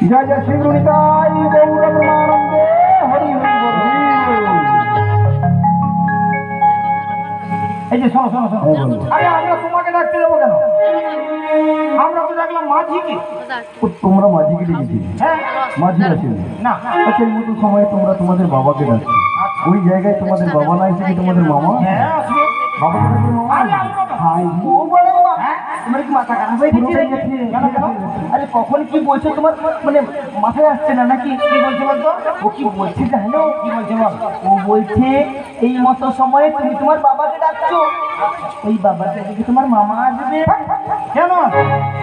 জয় জয় শ্রী গুণিতাই গৌর প্রেমানন্দে হরি হরি বল। এই যে শোনো শোনো শোনো, হ্যাঁ, বলো। আরে আমরা তোমাকে ডাকতে যাবো কেন? আমরা তো ডাকলাম মাঝিকে। ও, তোমরা মাঝিকে ডেকেছিলে? হ্যাঁ মাঝি আছেন না, আচ্ছা, এই মতো সময়ে তোমরা তোমাদের বাবাকে ডাকছো, ওই জায়গায় তোমাদের বাবা না এসে কি তোমাদের মামা? হ্যাঁ আসবে। বাবাকে ডাকলে মামা আরে আসবে? আমরা তো- হাই, ও বলে বাবা, তোমার কি মাথা খারাপ হয়ে গেছে রে? কেন, কেন? আরে কখন কি বলছো তোমার মানে মাথায় আসছে না নাকি? কি বলছে বলতো? ও কি বলছে জানো? কি বলছে বল? ও বলছে এই মতো সময়ে তুমি তোমার বাবাকে ডাকছো, ওই বাবাকে দেখে তোমার মামা আসবে। কেন?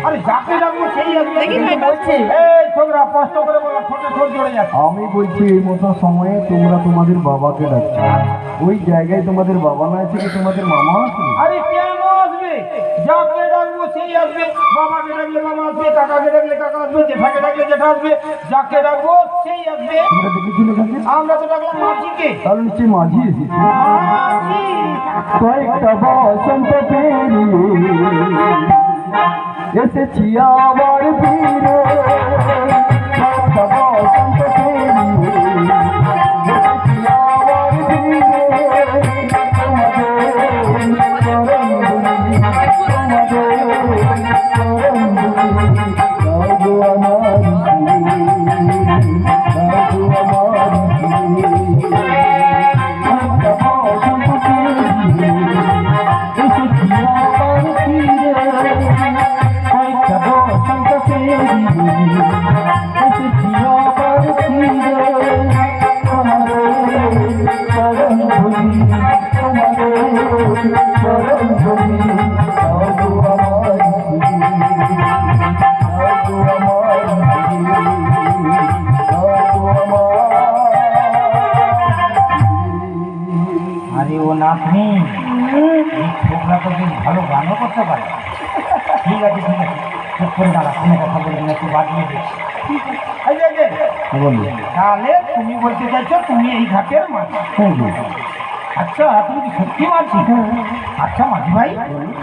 আরে যাকে ডাকবো সেই আসবে। কি বলছে? এই ছোকরা, স্পষ্ট করে বলো, ঠোঁটে ঠোঁট জড়ে যাচ্ছে। আমি বলছি এই মতো সময়ে তোমরা তোমাদের বাবাকে ডাকছো, ওই জায়গায় তোমাদের বাবা না এসে কি তোমাদের মামা আসবে? আরে কেন আসবে? যাকে ডাকবো সেই আসবে। বাবাকে ডাকলে বাবা আসবে, কাকাকে ডাকলে কাকা আসবে, জেঠাকে ডাকলে জেঠা আসবে। যাকে ডাকবো সেই আসবে। তোমরা দেখেছিলে কাকে? আমরা তো ডাকলাম মাঝিকে। তাহলে নিশ্চয়ই মাঝি এসেছে। মাঝি। কয়েকটা বসন্ত পেরিয়ে এসেছি আবার ফিরে, কয়েকটা বসন্ত পেরিয়ে এসেছি আবার ফিরে, চরণ ধরি দাও গো আমার দাও গো আমার দাও গো আমার। আরে ও নাতনি, এই ছোকরা তো বেশ ভালো গানও করতে পারে। ঠিক আছে ঠিক আছে, চুপ করে দাঁড়া, কোনো কথা বলবি না, একটু বাজিয়ে দিচ্ছি। তাহলে তুমি বলতে চাইছো তুমি এই ঘাটের মাঝি? আচ্ছা, তুমি কি সত্যি মাঝি? আচ্ছা মাঝি ভাই,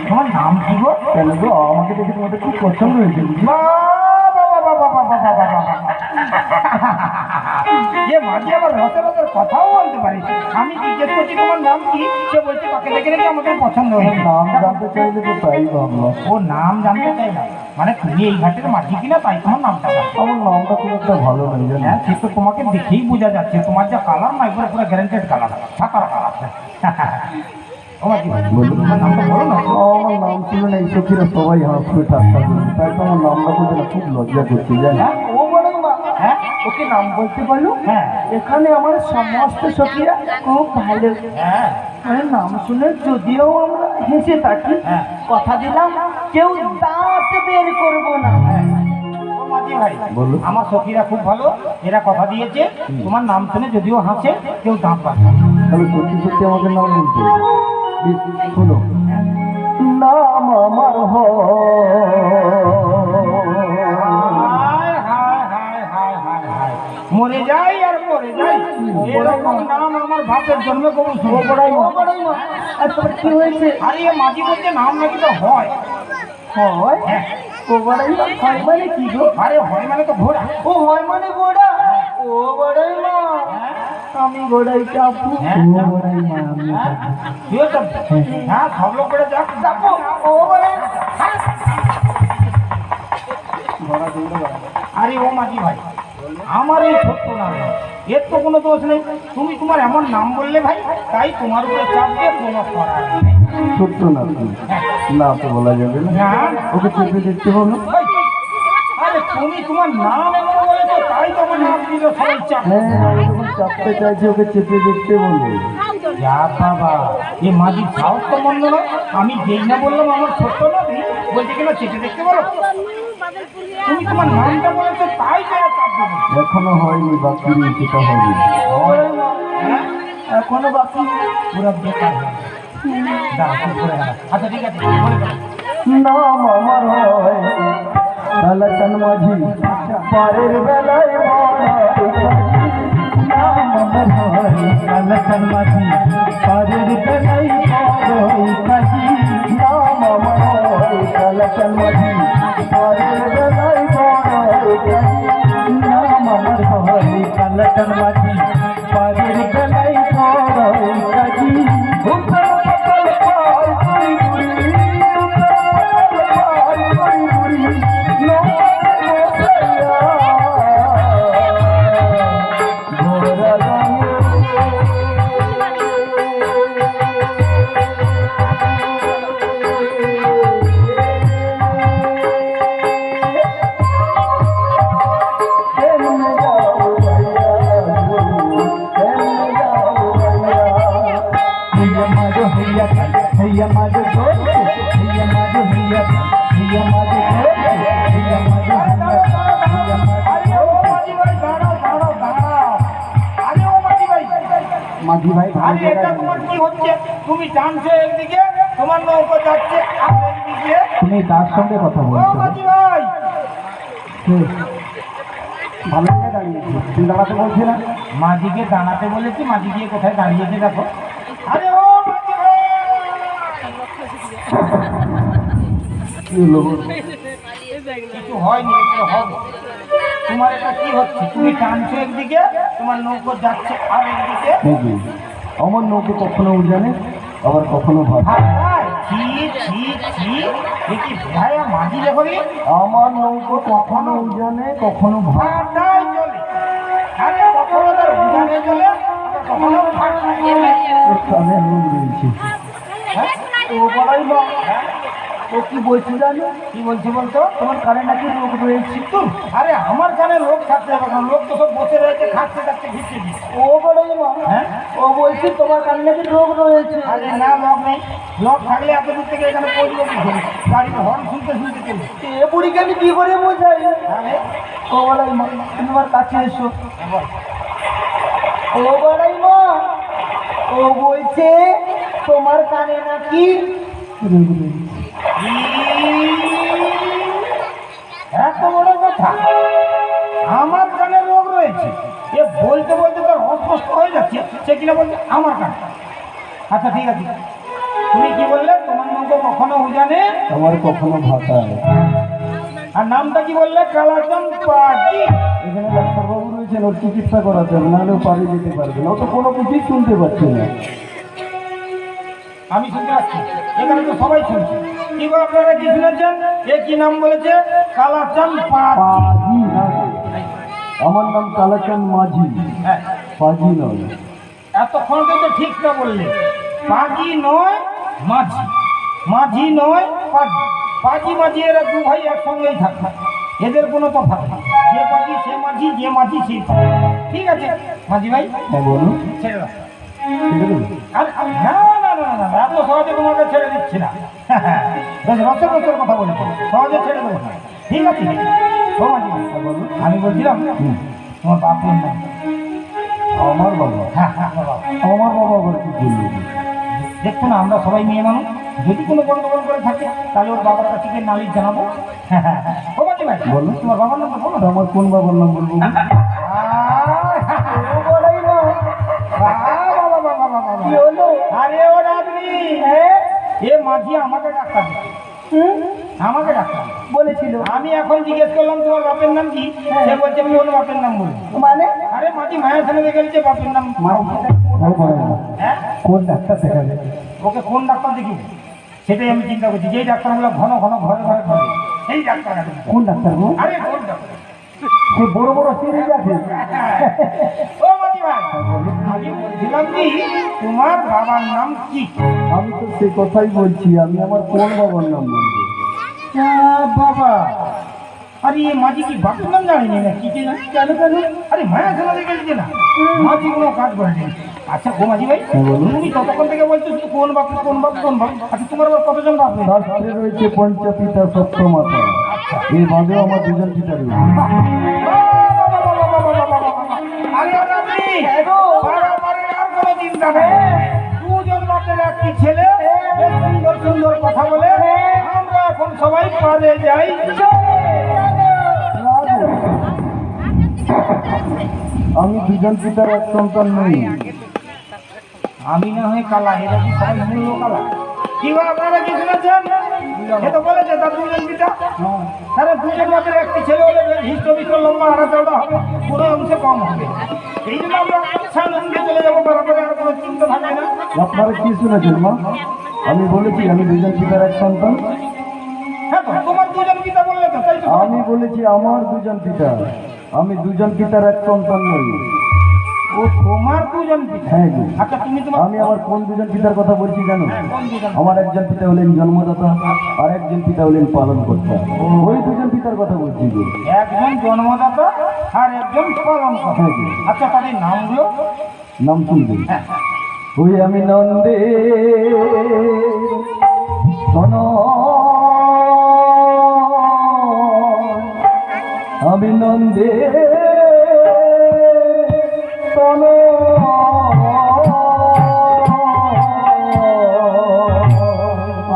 তোমার নাম কি গো? কেন গো, আমাকে দেখে তোমাদের খুব পছন্দ হয়েছে। যে মাঝি আবার রসের রসের কথাও বলতে পারি। আমি জিজ্ঞেস করছি তোমার নাম কি, সে বলছে তাকে দেখে দেখে আমাদের পছন্দ হয়েছে। নাম জানতে চাইলে তো তাই ভাবলাম। ও নাম জানতে চাই না, মানে তুমি এই ঘাটের মাঝি কিনা তাই তোমার নামটা জানো। আমার নামটা খুব একটা ভালো নেই জানো। হ্যাঁ, সে তো তোমাকে দেখেই বোঝা যাচ্ছে, তোমার যা কালার না একবারে পুরো গ্যারান্টেড কালার, সাঁতার কালার। তোমার কি তোমার নামটা বলো না। আমার নাম ছিল না, এই সখীরা সবাই হাসবে ঠাট্টা করবে, তাই তো আমার নামটা বলতে না খুব লজ্জা করছে জানো। হ্যাঁ, ও বড়ই মা, হ্যাঁ ওকে নাম বলতে পারলো? হ্যাঁ এখানে আমার সমস্ত সখীরা খুব ভালো। হ্যাঁ মানে নাম শুনে যদিও আমরা হেসে থাকি, হ্যাঁ। কথা দিলাম কেউ দাঁত বের করবো না। ও মাঝি ভাই, বলো। আমার সখীরা খুব ভালো, এরা কথা দিয়েছে তোমার নাম শুনে যদিও হাসে কেউ দাঁত পাবে না। তাহলে সত্যি সত্যি আমাকে নাম বলতে হবে। শোনো, নাম আমার হায় হায় হায় হায় হায় হায়, মরে যাই আর মরে যাই, এরকম নাম আমার বাপের জন্মে কবু শুনবো। ও বড়ই মা, আর তোমার কি হয়েছে? আরে এ মাঝি বলছে নাম নাকি তো হয়। হয়? হ্যাঁ, ও বড়ই মা, হয় মানে কি গো? আরে হয় মানে তো ঘোড়া। ও হয় মানে ঘোড়া? ও বড়ই মা, আমি ঘোড়াই চাপু। হ্যাঁ, ও বড়াই মা, আমি হ্যাঁ, তুইও চাপবি? হ্যাঁ, সব লোক করে যাক চাপু। ও বড়ই মা। আরে ও মাঝি ভাই, আমার এই ছোট্ট নাম, এর তো কোনো দোষ নেই। তুমি তোমার এমন নাম বললে ভাই, তাই তোমার উপরে চাপ দিয়ে কোনো করার নেই। সত্য না তুই, না তো বলা যাবে না। না, ওকে চেপে দেখতে বলো। ভাই, আরে তুমি তোমার নাম এমন বলেছো, তাই তো আমার নাম দিল সবাই চাপ। হ্যাঁ, যখন চাপতে চাইছে ওকে চেপে দেখতে বলো। যা বাবা, এ মাঝির সাহস তো মন্দ না। আমি যেই না বললাম আমার ছোট্ট নাতি, বলছে কিনা চেপে দেখতে বলো। তুমি তোমার নামটা বলেছো, তাই তো এরা চাপ দেবো। এখনো হয়নি, বাকি সেটা হবে। হ্যাঁ, এখনো বাকি। পুরো বেকার হয়ে গেছে। দাঁড়া, চুপ করে দাঁড়া। আচ্ছা ঠিক আছে, বলে দাও। নাম আমার হয় কালাচান মাঝি, পারের বেলায় নাম আমার হয় কালাচান মাঝি, পারের বেলায় কাজী। নাম আমার হয় কালাচান মাঝি, পারের বেলায় কাজী। নাম আমার হয় কালাচান মাঝি, পারের বেলায় কাজী। মাঝি ভাই আরে এটা তোমার কি হচ্ছে? তুমি টানছো একদিকে, তোমার নৌকো যাচ্ছে একদিকে। তুমি তার সঙ্গে কথা ও বলছো? মাঝি ভাই, ভালো করে দাঁড়িয়েছি, তুই দাঁড়াতে বলছি না? মাঝিকে দাঁড়াতে বলেছি, মাঝি গিয়ে কোথায় দাঁড়িয়েছে দেখো। আরে ও মাঝি ভাই, কি হলো? কিছু হয়নি, একটু হবে। তোমার এটা কি হচ্ছে? তুমি টানছো একদিকে, তোমার নৌকো যাচ্ছে আর একদিকে। নাকি আমার নৌকো কখনো উজানে, আবার কখনো ভাত। হায়, ছি ছি ছি, এ কি ভাইয়া মাঝি দেখো রে। আমার নৌকো কখনো উজানে, কখনো ভাত। ভাটাই চলে, আরে কখনো তার উজানে চলে, আবার কখনো ভাটায় চলে। কানে লোক রয়েছে। হ্যাঁ? ও বড়ই মা, ও কি বলছি জানো? কি বলছি বলতো? তোমার কানে নাকি রোগ রয়েছে। আরে আমার কানে লোক থাকতে হবে কারণ লোক তো সব বসে রয়েছে খাচ্ছে খাচ্ছে ঘুরছে দিচ্ছে। ও বড়ই মা, হ্যাঁ ও বলছি তোমার কানে নাকি রোগ রয়েছে। আরে না লোক নেই, লোক থাকলে এত দূর থেকে এখানে পৌঁছবো কি করে? গাড়ির হর্ন শুনতে শুনতে চলবে। এ বুড়িকে আমি কি করে বোঝাই? আরে ও বড়ই মা, তুমি আমার কাছে এসো। ও বড়ই মা, ও বলছে তোমার কানে নাকি রোগ রয়েছে। এত বড় কথা, আমার কানে রোগ রয়েছে? এ বলতে বলতে তার অস্পষ্ট হয়ে যাচ্ছে, সে কিনা বলছে আমার কানে। আচ্ছা ঠিক আছে, তুমি কি বললে? তোমার নাম তো কখনো উজানে, আমার কখনো ভাতায়। আর নামটা কি বললে? কালাচান পাটি। এখানে ডাক্তারবাবু রয়েছেন, ওর চিকিৎসা করাতে হবে, নাহলে ও বাড়ি যেতে পারবে না। ও তো কোনো কিছুই শুনতে পাচ্ছে না। আমি শুনতে পাচ্ছি, এখানে তো সবাই শুনছে। কি বল আপনারা কি শুনেছেন? এ কি নাম বলেছে? কালাচান পাটি। পাজি না, আমার নাম কালাচাঁদ মাঝি, হ্যাঁ, পাজি নয়। এতক্ষণ তো ঠিক না বললে। পাজি নয় মাঝি, মাঝি নয় পাজি। পাজি মাঝি এরা দু ভাই একসঙ্গেই থাকে, এদের কোনো তফাৎ নেই। যে পাজি সে মাঝি, যে মাঝি সেই পাজি। ঠিক আছে মাঝি ভাই, হ্যাঁ বলুন, ছেড়ে দাও। ঠিক আছে? না না না না না, এত সহজে তোমাকে ছেড়ে দিচ্ছি না। বেশ রসের রসের কথা বলেছো, সহজে ছেড়ে দেবো না। ঠিক আছে ও মাঝি ভাই, বলুন। আমি বলছিলাম তোমার বাপের নাম? আমার বাবা? হ্যাঁ হ্যাঁ আমার বাবা। আমার বাবা আবার কি করলো? দেখছো না, আমরা সবাই মেয়ে মানুষ, যদি কোনো গন্ডগোল করে থাকে তাহলে ওর বাবার কাছে গিয়ে নালিশ জানাবো। ও মাঝি ভাই, বলো। তোমার বাবার নাম তো বলো। আমার কোন বাবার নাম বলবো? ও বড়ই মা, কি হলো? আরে ও রাত্রি, এ মাঝি আমাকে ডাক্তার দিচ্ছে, আমাকে ডাক্তার বলেছিল আমি এখন জিজ্ঞেস করলাম তোমার বাপের নাম কি? সে বলছে কোন বাপের নাম বলবো। মানে আরে মাঝি মায়ের সামনে দেখে দিচ্ছে বাপের নাম। হ্যাঁ, কোন ডাক্তার দেখাবে? ওকে কোন ডাক্তার দেখি সেটাই আমি চিন্তা করছি। যেই ডাক্তারগুলো ঘন ঘন ঘরে ঘরে ঘরে, সেই ডাক্তার এখন। কোন ডাক্তার গো? আরে কোন ডাক্তার? সে বড় বড় সিরিজ আছে। ও মাঝি ভাই, আমি বলছিলাম কি তোমার বাবার নাম কি? আমি তো সে কথাই বলছি, আমি আমার কোন বাবার নাম বলবো? বাবা, আরে এ মাঝি কি বাপের নাম জানেনি না কি জানি? কেন কেন? আরে মায়ের সামনে দেখে দিচ্ছে না, মাঝি কোনো কাজ করেনি। আচ্ছা ও মাঝি ভাই, হ্যাঁ, বলুন। তুমি ততক্ষণ থেকে বলছো শুধু কোন বাপ কোন বাপ কোন বাপ। আচ্ছা তোমার আবার কতজন বাপ রয়েছে? শাস্ত্রে রয়েছে পঞ্চপিতা সপ্তমাতা, এই বাদেও আমার দুজন পিতা রয়েছে। আরে আপনি বাড়াবাড়ির আর কোনো চিন্তা নেই। দুজন বাপের একটি ছেলে, বেশ সুন্দর সুন্দর কথা বলে আমরা এখন সবাই পারে যাই। আমি দুজন পিতার এক সন্তান নই। আমি না হয় কালা, এরা কি সবাই মূল্য কালা? কি বল আপনারা কি শুনেছেন? এ তো বলেছে তার দুজন পিতা, তারা দুজন বাপের একটি ছেলে হলে হিস্টোরিক লম্বা আড়া চওড়া হবে, কোনো অংশে কম হবে। এই জন্য আমরা সানন্দে চলে যাবো, বরাবর আর কোনো চিন্তা থাকে না। আপনারা কি শুনেছেন মা? আমি বলেছি আমি দুজন পিতার এক সন্তান। হ্যাঁ তো তোমার দুজন পিতা বললে তো, তাই তো? আমি বলেছি আমার দুজন পিতা, আমি দুজন পিতার এক সন্তান নই। ও তোমার দুজন পিতা? হ্যাঁ গো। আচ্ছা তুমি তোমার আমি আমার কোন দুজন পিতার কথা বলছি জানো? কোন দুজন? আমার একজন পিতা হলেন জন্মদাতা, আর একজন পিতা হলেন পালন কর্তা। ওই দুজন পিতার কথা বলছি গো। একজন জন্মদাতা আর একজন পালন করে। হ্যাঁ গো। আচ্ছা তাদের নামগুলো? নাম শুনবে? হ্যাঁ ওই আমি নন্দে আমি নন্দে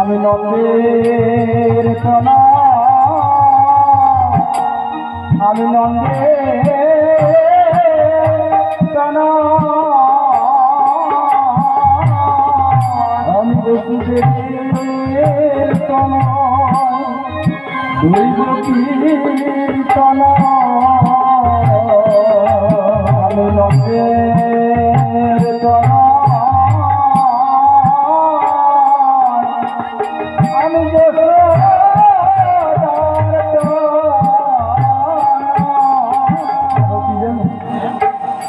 আমি নন্দের তনা, আমি নন্দের তনা, আমি বসুদেবের তনা, দৈব কীর্তনা, আমি নন্দের তনা, আমি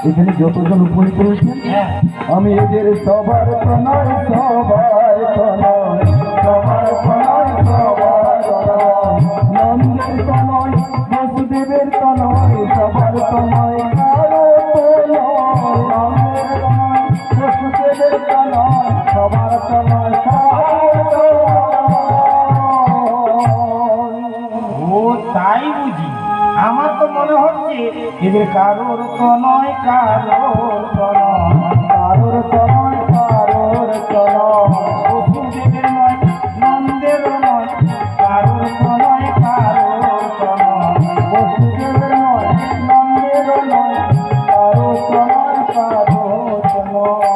এখানে যতজন উপনীত হয়েছেন আমি এদের সবার প্রণয়, সবার প্রণয়, সবার প্রণয়, সবার তো নয় সবার তো নয় সবার তো ও তাই বুঝি, আমার তো মনে হচ্ছে এদের কারোর তো নয়, কারোর তো নয়, কারোর তো নয় কারোর তো নয় বসুদেবের নয়, নন্দেরও নয়, কারোর তো নয়, কারোর তো নয়। বসুদেবের নয় নন্দেরও নয় কারোর তো নয় কারোর তো নয়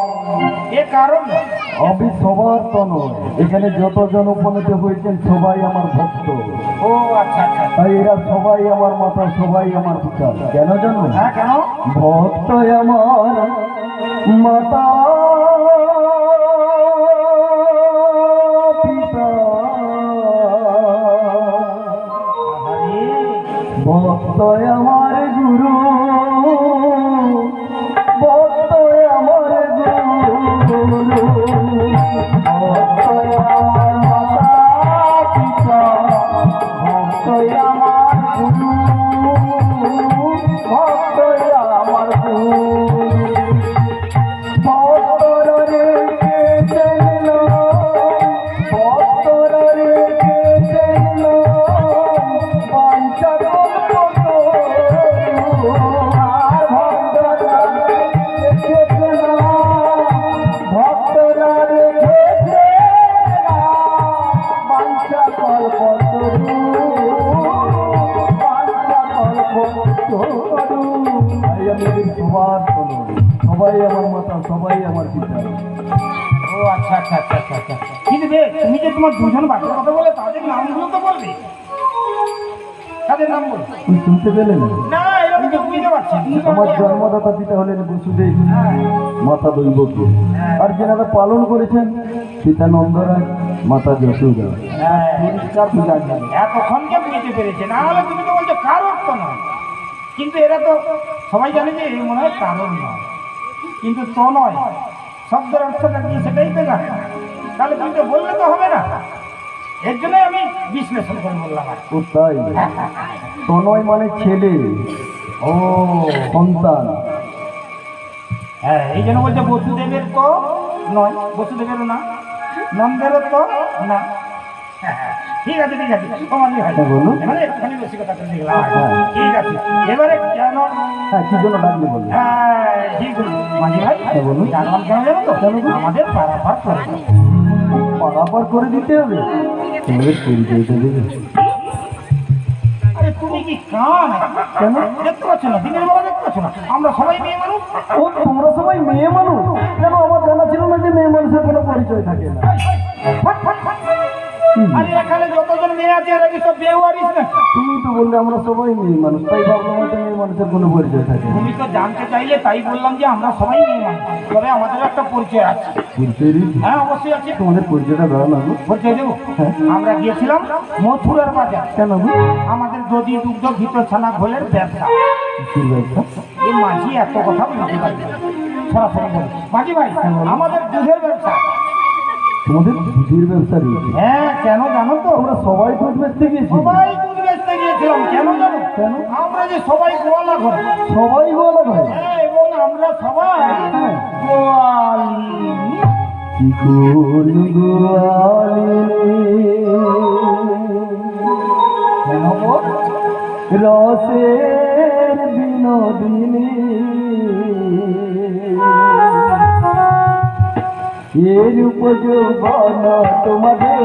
এ কারণ নয়। আমি সবার তো নয়, এখানে যতজন উপনীত হয়েছেন সবাই আমার ভক্ত, ও আচ্ছা আচ্ছা আচ্ছা। তাই এরা সবাই আমার মাতা, সবাই আমার পিতা। কেন জানো? হ্যাঁ কেন? ভক্ত আমার মাতা পিতা, আরে ভক্ত আমার গুরু, ভক্ত আমার গুরু, ভক্ত আমার মাতা পিতা, ভক্ত আমার গুরু, ভক্ত আমার গুরু। ভক্তর রে কে চেনল, ভক্তর রে কে চেনল, পঞ্চা কল্প আর ভক্তরা রেখেছে না, ভক্তরা রেখেছে না, পঞ্চা কল্প তরু, পঞ্চা কল্প তরু। তাই আমি সবার তরু, সবাই আমার মাতা, সবাই আমার পিতা। ও আচ্ছা আচ্ছা আচ্ছা আচ্ছা আচ্ছা। কিন্তু রে তুমি যে তোমার দুজন বাচ্চার কথা বলে তাদের নামগুলো তো বলবে, তাদের নাম বলবে তুমি শুনতে পেলেন? না, এরকম তো বুঝতে পারছি না। আমার জন্মদাতা পিতা হলেন বসুদেব, মাতা দৈবকী, আর যেনারা পালন করেছেন পিতা নন্দরায়, মাতা যশোদা। হ্যাঁ, পরিষ্কার বোঝা যায়। এতক্ষণকে বুঝতে পেরেছে, না হলে তুমি তো বলছো কারোর তো নয়, কিন্তু এরা তো সবাই জানে যে এই মনে হয় কারোর নয়, কিন্তু তো নয় শব্দের অর্থটা কি সেটাই তো জানে না। তাহলে তুমি তো বললে তো হবে না, এর জন্যই আমি বিশ্লেষণ করে বললাম আর কি। ও তাই, তনয় মানে ছেলে, ও সন্তান। হ্যাঁ, এই জন্য বলছে বসুদেবের তো নয়, বসুদেবেরও না, নন্দেরও তো না। হ্যাঁ, হ্যাঁ, ঠিক আছে ঠিক আছে, তোমারই হয়। হ্যাঁ, বলুন। এবারে একটুখানি বেশি কথা করে দেখলাম। হ্যাঁ। ঠিক আছে, এবারে কেন? হ্যাঁ, কি জন্য ডাকলি বলুন? হ্যাঁ, ঠিক মাঝি ভাই, হ্যাঁ, বলুন। জানলাম কেন জানো তো? কেন গো? আমাদের পারাপার করে দাও। পারাপার করে দিতে হবে, তোমাদের পরিচয়টা দেবে। আরে তুমি কি কান কেন? দেখতে পাচ্ছ না? দিনের বেলা দেখতে পাচ্ছ না? আমরা সবাই মেয়ে মানুষ। ও তোমরা সবাই মেয়ে মানুষ? কেন আমার জানা ছিল না যে মেয়ে মানুষের কোনো পরিচয় থাকে না। ফাট, ফাট, ফাট। আরে এখানে যতজন মেয়ে আছে এরা কি সব বেওয়ারিশ না? তুমি তো বললে আমরা সবাই মেয়ে মানুষ, তাই ভাবলাম হয়তো মেয়ে মানুষের কোনো পরিচয় থাকে না। তুমি তো জানতে চাইলে তাই বললাম যে আমরা সবাই মেয়ে মানুষ, তবে আমাদের একটা পরিচয় আছে। পরিচয় দিই? হ্যাঁ অবশ্যই আছে। তোমাদের পরিচয়টা দাও না গো। পরিচয় দেবো? হ্যাঁ। আমরা গিয়েছিলাম মথুরার বাজার, কেন গো? আমাদের দধি দুগ্ধ ভিতর ছানা ঘোলের ব্যবসা। কি ব্যবসা? এই মাঝি এত কথা বলতে পারি না। সরাসরি বলি, মাঝি ভাই আমাদের দুধের ব্যবসা। তোমাদের দুধের ব্যবসা রয়েছে? হ্যাঁ, কেন জানো তো? আমরা সবাই দুধ বেচতে গেছি। সবাই দুধ বেচতে গিয়েছিলাম, কেন জানো? কেন? আমরা যে সবাই গোয়ালা ঘর, সবাই বলো ভাই। হ্যাঁ, এবং আমরা সবাই হ্যাঁ। গোয়ালিনী। কি কোন গোয়ালিনী, কেন গো? রসের বিনোদিনী, এর উপযোগন তোমাদের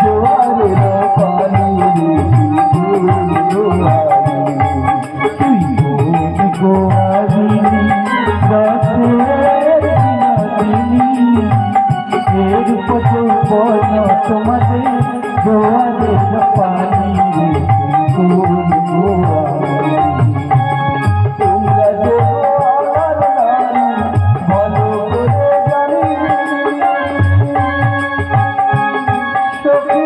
জোয়ারের পানি, তুই গোয়ালিনী রসের বিনোদিনী, এর উপযোগন তোমাদের জোয়ারের পানি, তোমরা যে গোয়ালার নারী ভালো করে জানি, সখী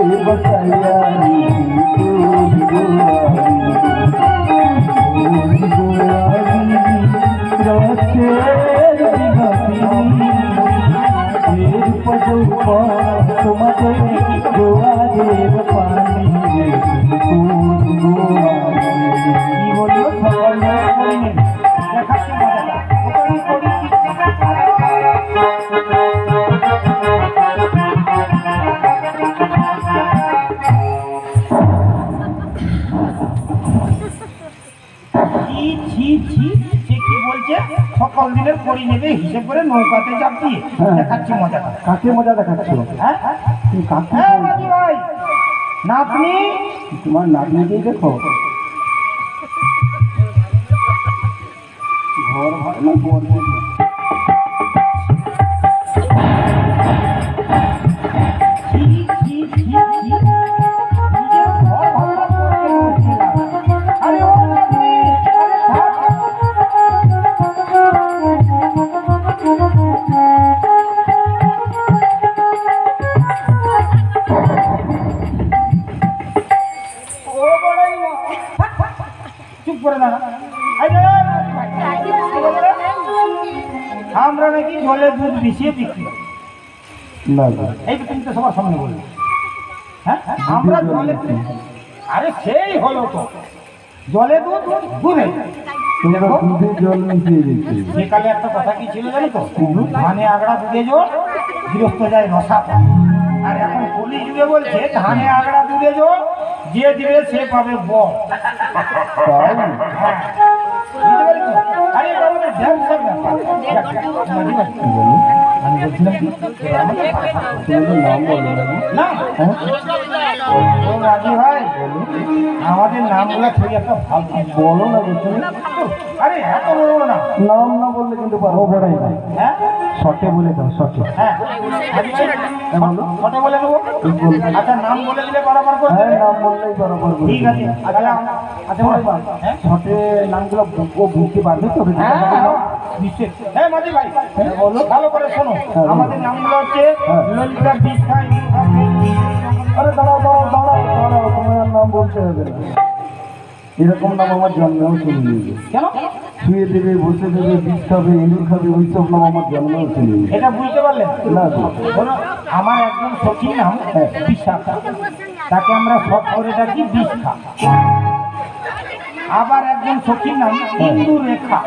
बसाया তোমাকে গোয়ারের পানি কি বললো সবাই করিনি দেখাচ্ছি মজাটা ওখানে করি ছি ছি সে কি বলছে সকল দিনের করি নেবে হিসেব করে নৌকাতে চাপ দিয়ে দেখাচ্ছি মজাটা কাকে মজা দেখাচ্ছ হ্যাঁ তুমি কাকে হ্যাঁ মাঝি ভাই নাতনি তোমার নাতনিকেই দেখো ঘর ভালো ঘর ছি ছি ছি ছি নিজের ঘর ভালো করে বলছিলাম। আরে ও নাতনি আরে থাক। ও বড়াই না চুপ করে দাঁড়া আরে আমরা নাকি জলে দুধ মিশিয়ে বিক্রি করি। না এই তো তুমি তো সবার সামনে বললে হ্যাঁ আমরা জলে আরে সেই হলো তো জলে দুধ দুধে তোমরা দুধে জল মিশিয়ে দিচ্ছি সেকালে একটা কথা কি ছিল জানো তো ধানে আগড়া দুধে জোর গৃহস্থ যায় রসা পায়। আর এখন কলি যুগে বলছে ধানে আগড়া দুধে জোর যে দিবে সে পাবে বল তাই হ্যাঁ বুঝতে পেরেছো? আরে এটা আমাদের ব্যবসার ব্যাপার বলো আমি বলছিলাম কি তোমাদের নাম বলো না না ও রাজি ভাই আমাদের নামগুলো ঠিক একটা ভালো বলো না বুঝলি আরে এত বড় বড় না নাম না বললে কিন্তু পারবো বড়াই না হ্যাঁ শর্টে বলে দাও শর্টে হ্যাঁ ফটো বলে দেবো আচ্ছা নাম বলে দিলে বরাবর করে হ্যাঁ দেবে? নাম বললেই বরাবর বলবো। ঠিক আছে তাহলে আচ্ছা বলো হ্যাঁ শর্টে নামগুলো ও বুঝতে পারবে তো হ্যাঁ নিশ্চয়ই হ্যাঁ মাঝি ভাই বলো ভালো করে শোনো হ্যাঁ, বলো। আমাদের নামগুলো হচ্ছে হ্যাঁ। ললিতা বিষ্ঠা আরে দাঁড়াও দাঁড়াও দাঁড়াও দাঁড়াও তোমার নাম বলতে হবে না এরকম নাম আমার জন্মেও শুনে নিয়েছে কেন শুয়ে দেবে বসে দেবে বিষ খাবে ইঁদুর খাবে ওইসব নাম আমার জন্মেও শুনে নিয়েছে এটা বুঝতে পারলেন না তো শোনো, আমার একজন সখীর নাম বিশাখা তাকে আমরা সব করে ডাকি বিষ্ঠা আবার একজন সখীর নাম ইন্দু রেখা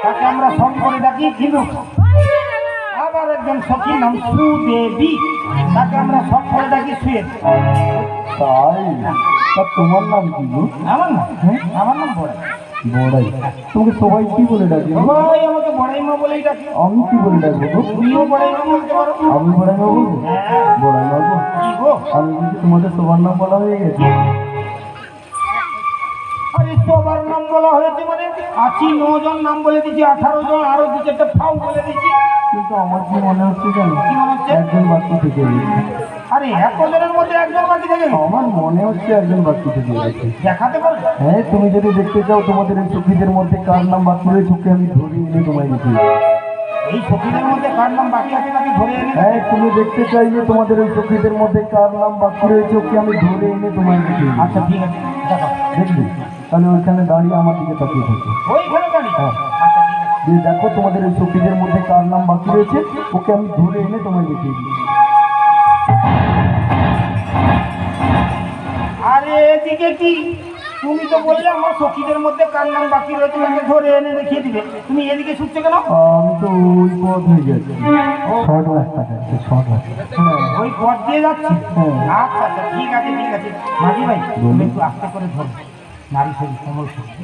তাকে আমরা সব করে ডাকি ইন্দুখা আবার একজন সখীর নাম সুদেবী তাকে আমরা সব করে ডাকি সুয়েদ তাই তা তোমার নাম কি গো? আমার নাম আমার নাম বড়াই বড়াই তোমাকে সবাই কি বলে ডাকে গো? সবাই আমাকে বড়াইমা বলেই ডাকি আমি কি বলে ডাকবো গো? তুমিও বড়াইমা বলতে পারো আমি বড়াই বাবু হ্যাঁ বড়াই বাবু কি গো আমি কিন্তু তোমাদের সবার নাম বলা হয়ে গেছে আরে সবার নাম বলা হয়েছে মানে 89 জন নাম বলে দিচ্ছি 18 জন আরো দু চারটে ফাউ বলে দিচ্ছি কিন্তু আমার কি মনে হচ্ছে জানো কি মনে হচ্ছে একজন বাকি থেকে গেছে আরে 100 জনের মধ্যে একজন বাকি থেকে গেছে। আমার মনে হচ্ছে একজন বাকি থেকে গেছে দেখাতে পারবে হ্যাঁ তুমি যদি দেখতে চাও তোমাদের এই সখীদের মধ্যে কার নাম বাকি রয়েছে ওকে আমি ধরে এনে তোমায় দিতে এই সখীদের মধ্যে কার নাম বাকি আছে তাকে ধরে এনে হ্যাঁ তুমি দেখতে চাইলে তোমাদের এই সখীদের মধ্যে কার নাম বাকি রয়েছে ওকে আমি ধরে এনে তোমায় দিতে আচ্ছা ঠিক আছে দেখাও দেখবি তাহলে ওইখানে দাঁড়িয়ে আমার দিকে তাকিয়ে থাকো ওইখানে দাঁড়িয়ে হ্যাঁ। আচ্ছা ঠিক আছে যে দেখো তোমাদের এই সখীদের মধ্যে কার নাম বাকি রয়েছে ওকে আমি ধরে এনে তোমায় দেখিয়ে দিই আরে এদিকে কি তুমি তো বললে আমার সখীদের মধ্যে কার নাম বাকি রয়েছে তাকে ধরে এনে দেখিয়ে দিবে তুমি এদিকে ছুটছো কেন আমি তো ওই পথ হয়ে যাচ্ছি শর্ট রাস্তাটা আছে শর্ট রাস্তা ওই পথ দিয়ে যাচ্ছি হ্যাঁ। আচ্ছা আচ্ছা ঠিক আছে মাঝি ভাই তুমি একটু আস্তে করে ধরো নারী শরীর কোমল শরীর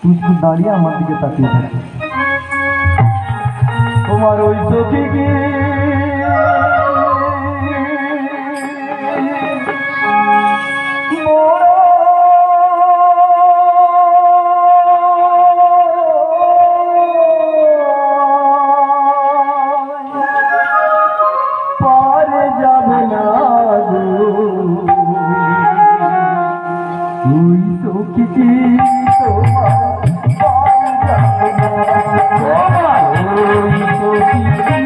তুই একটু দাঁড়িয়ে আমার দিকে তাকিয়ে থাকো তোমার ওই চোখে কি পারে যাবে না গো তুই চোখে কি তোমার পারে যাবে না ওই চোখে কি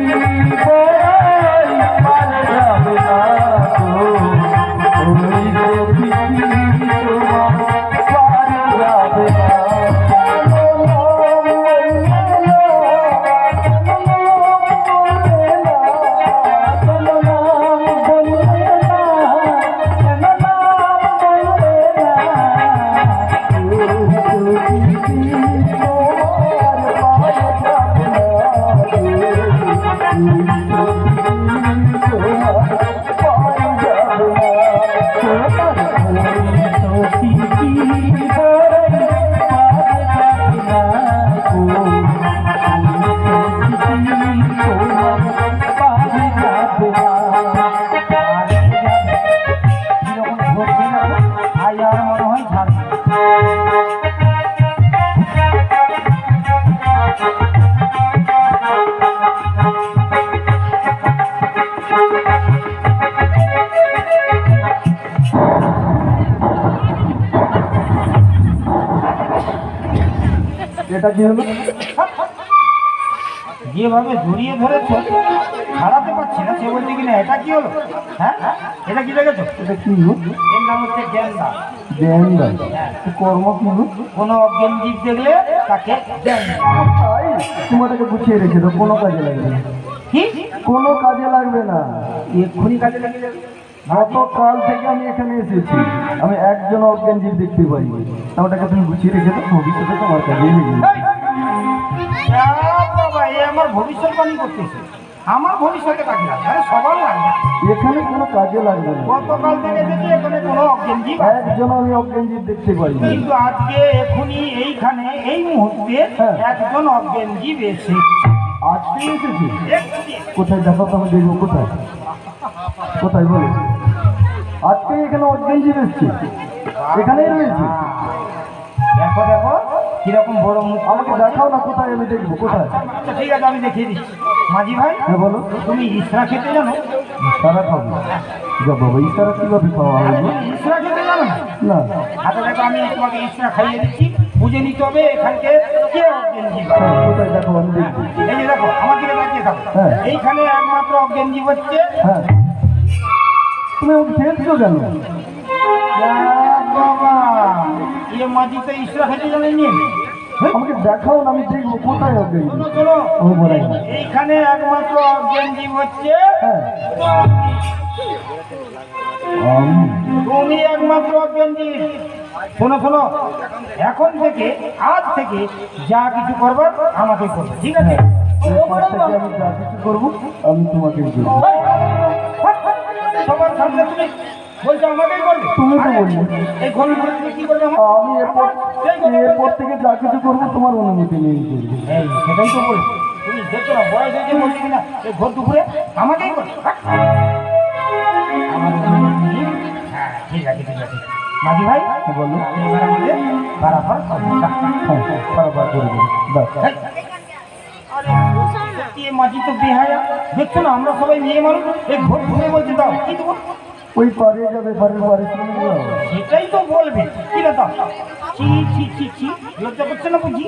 পারে যাবে না গো এটা কি হলো? যেভাবে জড়িয়ে ধরেছো ছাড়াতে পারছি না, সে বলছে কিনা এটা কি হলো? হ্যাঁ, এটা কি দেখেছো? এটা কি হলো? এর নাম হচ্ছে গেন্দা। গেন্দা? কর্ম কি হলো? কোনো অজ্ঞান জীব দেখলে তাকে গেন্দা। তাই তোমার এটাকে গুছিয়ে রেখে দাও, কোনো কাজে লাগবে না। কি? কোনো কাজে লাগবে না। এক্ষুনি কাজে লেগে যাবে। গতকাল থেকে আমি এখানে এসেছি, আমি একজন অজ্ঞান জীব দেখতে পাই। ওটাকে তুমি গুছিয়ে রেখে দাও, ভবিষ্যতে তোমার কাজে লেগে যাবে। বাবা, এ আমার ভবিষ্যৎবাণী করতেছে। আমার ভবিষ্যতে কাজে লাগবে, আরে সবার লাগবে। এখানে কোনো কাজে লাগবে না। গতকাল থেকে দেখি এখানে কোনো অজ্ঞান জীব আছে। একজন আমি অজ্ঞান জীব দেখতে পাই। কিন্তু আজকে এখনই এইখানে এই মুহূর্তে হ্যাঁ। একজন অজ্ঞান জীব এসেছে। আজকে এসেছি? কোথায় দেখো তো, আমি দেখবো কোথায় কোথায় বলো। আজকে এখানে অজ্ঞান জীব এসছে, এখানেই রয়েছে। দেখো দেখো কিরকম বড় মুখ। আমাকে দেখাও না, কোথায় আমি দেখবো, কোথায়? আচ্ছা ঠিক আছে, আমি দেখিয়ে দিচ্ছি। মাঝি ভাই, হ্যাঁ বলো। তুমি ইসরা খেতে জানো? ইশারা খাবো? যা বাবা, ইশারা কিভাবে খাওয়া আরে হবে? তুমি ইসরা খেতে জানো না? না। আচ্ছা দেখো, আমি তোমাকে ইসরা খাইয়ে দিচ্ছি, বুঝে নিতে হবে এখানকে কে অজ্ঞান জীব। হ্যাঁ, কোথায় দেখো, আমি দেখবো। এই যে দেখো, আমার দিকে তাকিয়ে থাকো। হ্যাঁ। এইখানে একমাত্র অজ্ঞান জীব হচ্ছে। হ্যাঁ, তুমি আমাকে ঠেলছো কেন? বাবা, এ মাঝি তো ইসরা খেতে জানেনি। আমাকে দেখাও না, আমি দেখবো কোথায় অজ্ঞান জীব। শোনো, ও বলাই না। এইখানে একমাত্র অজ্ঞান জীব হচ্ছে হ্যাঁ, আমি তুমি একমাত্র অজ্ঞান জীব। শোনো শোনো, এখন থেকে আজ থেকে যা কিছু করবার আমাকে করবে, ঠিক আছে? এরপর থেকে আমি যা কিছু করবো আমি তোমাকে করবো। সবার সামনে তুমি বলছো আমাকেই করবে? তুমি তো বললে। এই ঘরের মধ্যে তুমি কি করবে? আমি এরপর থেকে যা কিছু করবো তোমার অনুমতি নিয়ে করবো। এই সেটাই তো বলছি। তুমি দেখছো না বয়স হয়েছে বলছি কিনা এই ভোর দুপুরে আমাকেই করবে? আমার অনুমতি নিয়ে? হ্যাঁ ঠিক আছে ঠিক আছে। মাঝি ভাই বলো। এবার আমাদের বারাবার হ্যাঁ, খারাপ করে দেবো। বাস। মাঝি তো বেহায়া, দেখছো না আমরা সবাই মেয়ে মানুষ, এই ভোর ঘুরে বলছে দাও কি দেবো? ওই পারে যাবে, পারে শুনে যাও। সেটাই তো বলবে কি না দাও। ছি ছি ছি ছি, লজ্জা করছে না বুঝি?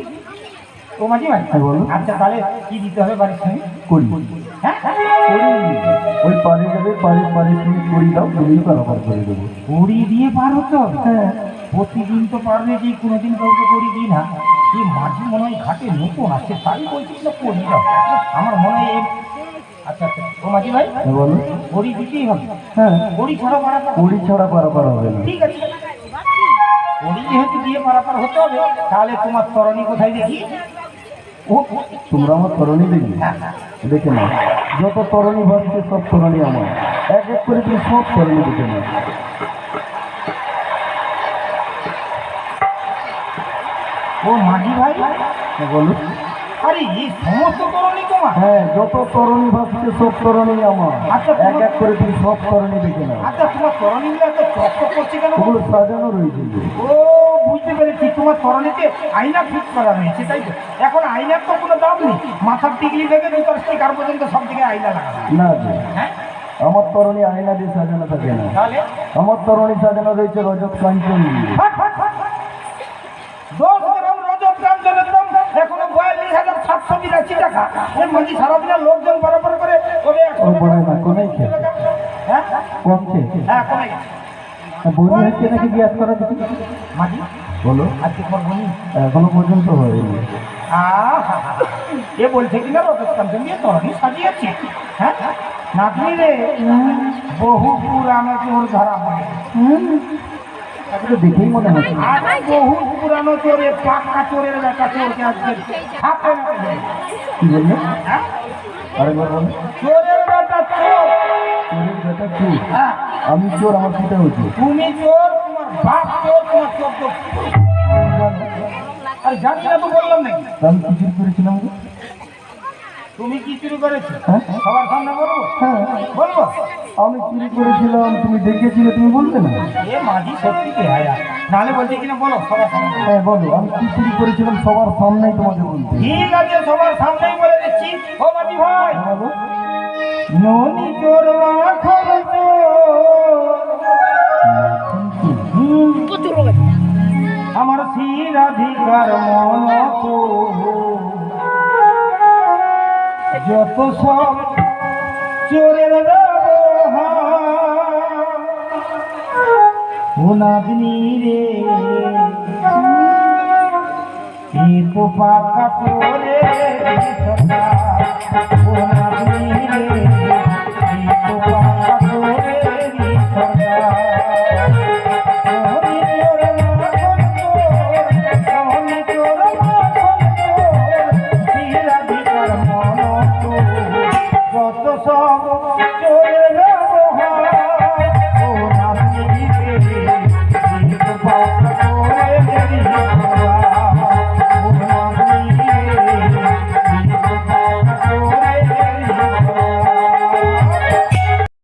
ও মাঝি ভাই হ্যাঁ, বলো। আচ্ছা তাহলে কি দিতে হবে বাড়ির সঙ্গে? করি হ্যাঁ করি। ওই পারে যাবে, পারে তুমি করি দাও, তুমিই পারাপার করে দেবো। ঘড়ি দিয়ে পার হতে হবে? হ্যাঁ, প্রতিদিন তো পারবে যে কোনোদিন কাউকে করি দিই না। এই মাঝি মনে হয় ঘাটে নতুন আছে, তাই বলছিস না করি দাও। আমার মনে হয় আচ্ছা আচ্ছা ও মাঝি ভাই হ্যাঁ, বলো। ঘড়ি দিতেই হবে। হ্যাঁ, ঘড়ি ছাড়া পারাপার করি ছাড়া পারাপার হবে না। ঠিক আছে। ঘড়ি যেহেতু দিয়ে পারাপার হতে হবে, তাহলে তোমার তরণী কোথায় দেখি? ও তোমরা আমার তরণী দেখবে, দেখে নাও। যত তরণী ভাবছে সব তরণী আমার। এক এক করে তুমি সব তরণী দেখে নাও। ও মাঝি ভাই, হ্যাঁ, বলো। আরে এই সমস্ত তরণী তোমার? হ্যাঁ, যত তরণী ভাবছে সব তরণী আমার। আচ্ছা, এক এক করে তুমি সব তরণী দেখে নাও। আচ্ছা তোমার তরণীগুলো এত চকচক করছে কেন? ওগুলো সাজানো রয়েছে। ও বুঝতে পেরেছি, তোমার তরণীতে আয়না ফিট করা হয়েছে তাই তো? এখন আয়নার তো কোনো দাম নেই, মাথার টিকলি থেকে জুতার স্টিকার পর্যন্ত সব দিকে আয়না লাগানো। না যে, হ্যাঁ আমার তরণী আয়না দিয়ে সাজানো থাকে না। তাহলে আমার তরণী সাজানো রয়েছে রজত কাঞ্চন দিয়ে। 10 গ্রাম রজত কাঞ্চনের দাম এখনো 42,782 টাকা। এই মাঝি সারাদিনের লোকজন বরাবর করে ওরে ও বড়াই না, কোনাই খেয়ে হ্যাঁ কমছে। হ্যাঁ কমে গেছে। বনি হচ্ছে নাকি গ্যাস করা দেখি? মাঝি বলো। আজকে করবনি এখনো পর্যন্ত হয়নি। এ বলছে কিনা রজত কাঞ্চন দিয়ে তরণী সাজিয়েছি। হ্যাঁ নাতনি রে, বহু পুরানো চোর ধরা পড়ে। আসলে দেখেই মনে হচ্ছে। আজ বহু পুরানো চোরে পাক্কা চোরের বেটা চোরকে আজকে হাতে নাতে দেয়। কি বললে? হ্যাঁ আরেকবার বলো। চোরের বেটা চোর। চোরের বেটা চোর? হ্যাঁ আমি চোর, আমার পিতা হচ্ছে। তুমি চোর, তোমার বাপ চোর, তোমার চোর চোর। আরে জানি না তো বললাম নাকি? আমি কি চুরি করেছিলাম গো? তুমি কি চুরি করেছো? হ্যাঁ? সবার সামনে বলবো? হ্যাঁ, বলবো? আমি চুরি করেছিলাম, তুমি দেখেছিলে, তুমি বললে না? এ মাঝি সত্যি বেহায়া, নাহলে বলছে কিনা বলো সবার সামনে। হ্যাঁ, বলো। আমি কি চুরি করেছিলাম সবার সামনেই তোমাকে বলতে। ঠিক আছে সবার সামনেই বলে দিচ্ছি। ও মাঝি ভাই, বলো। ননি চোর মাখন চোর, আমার শিরাধিকার মন চোর। যত সব চোরের নাদিনী রে এ তো পাকা করে ও নাদিনী রে এ তো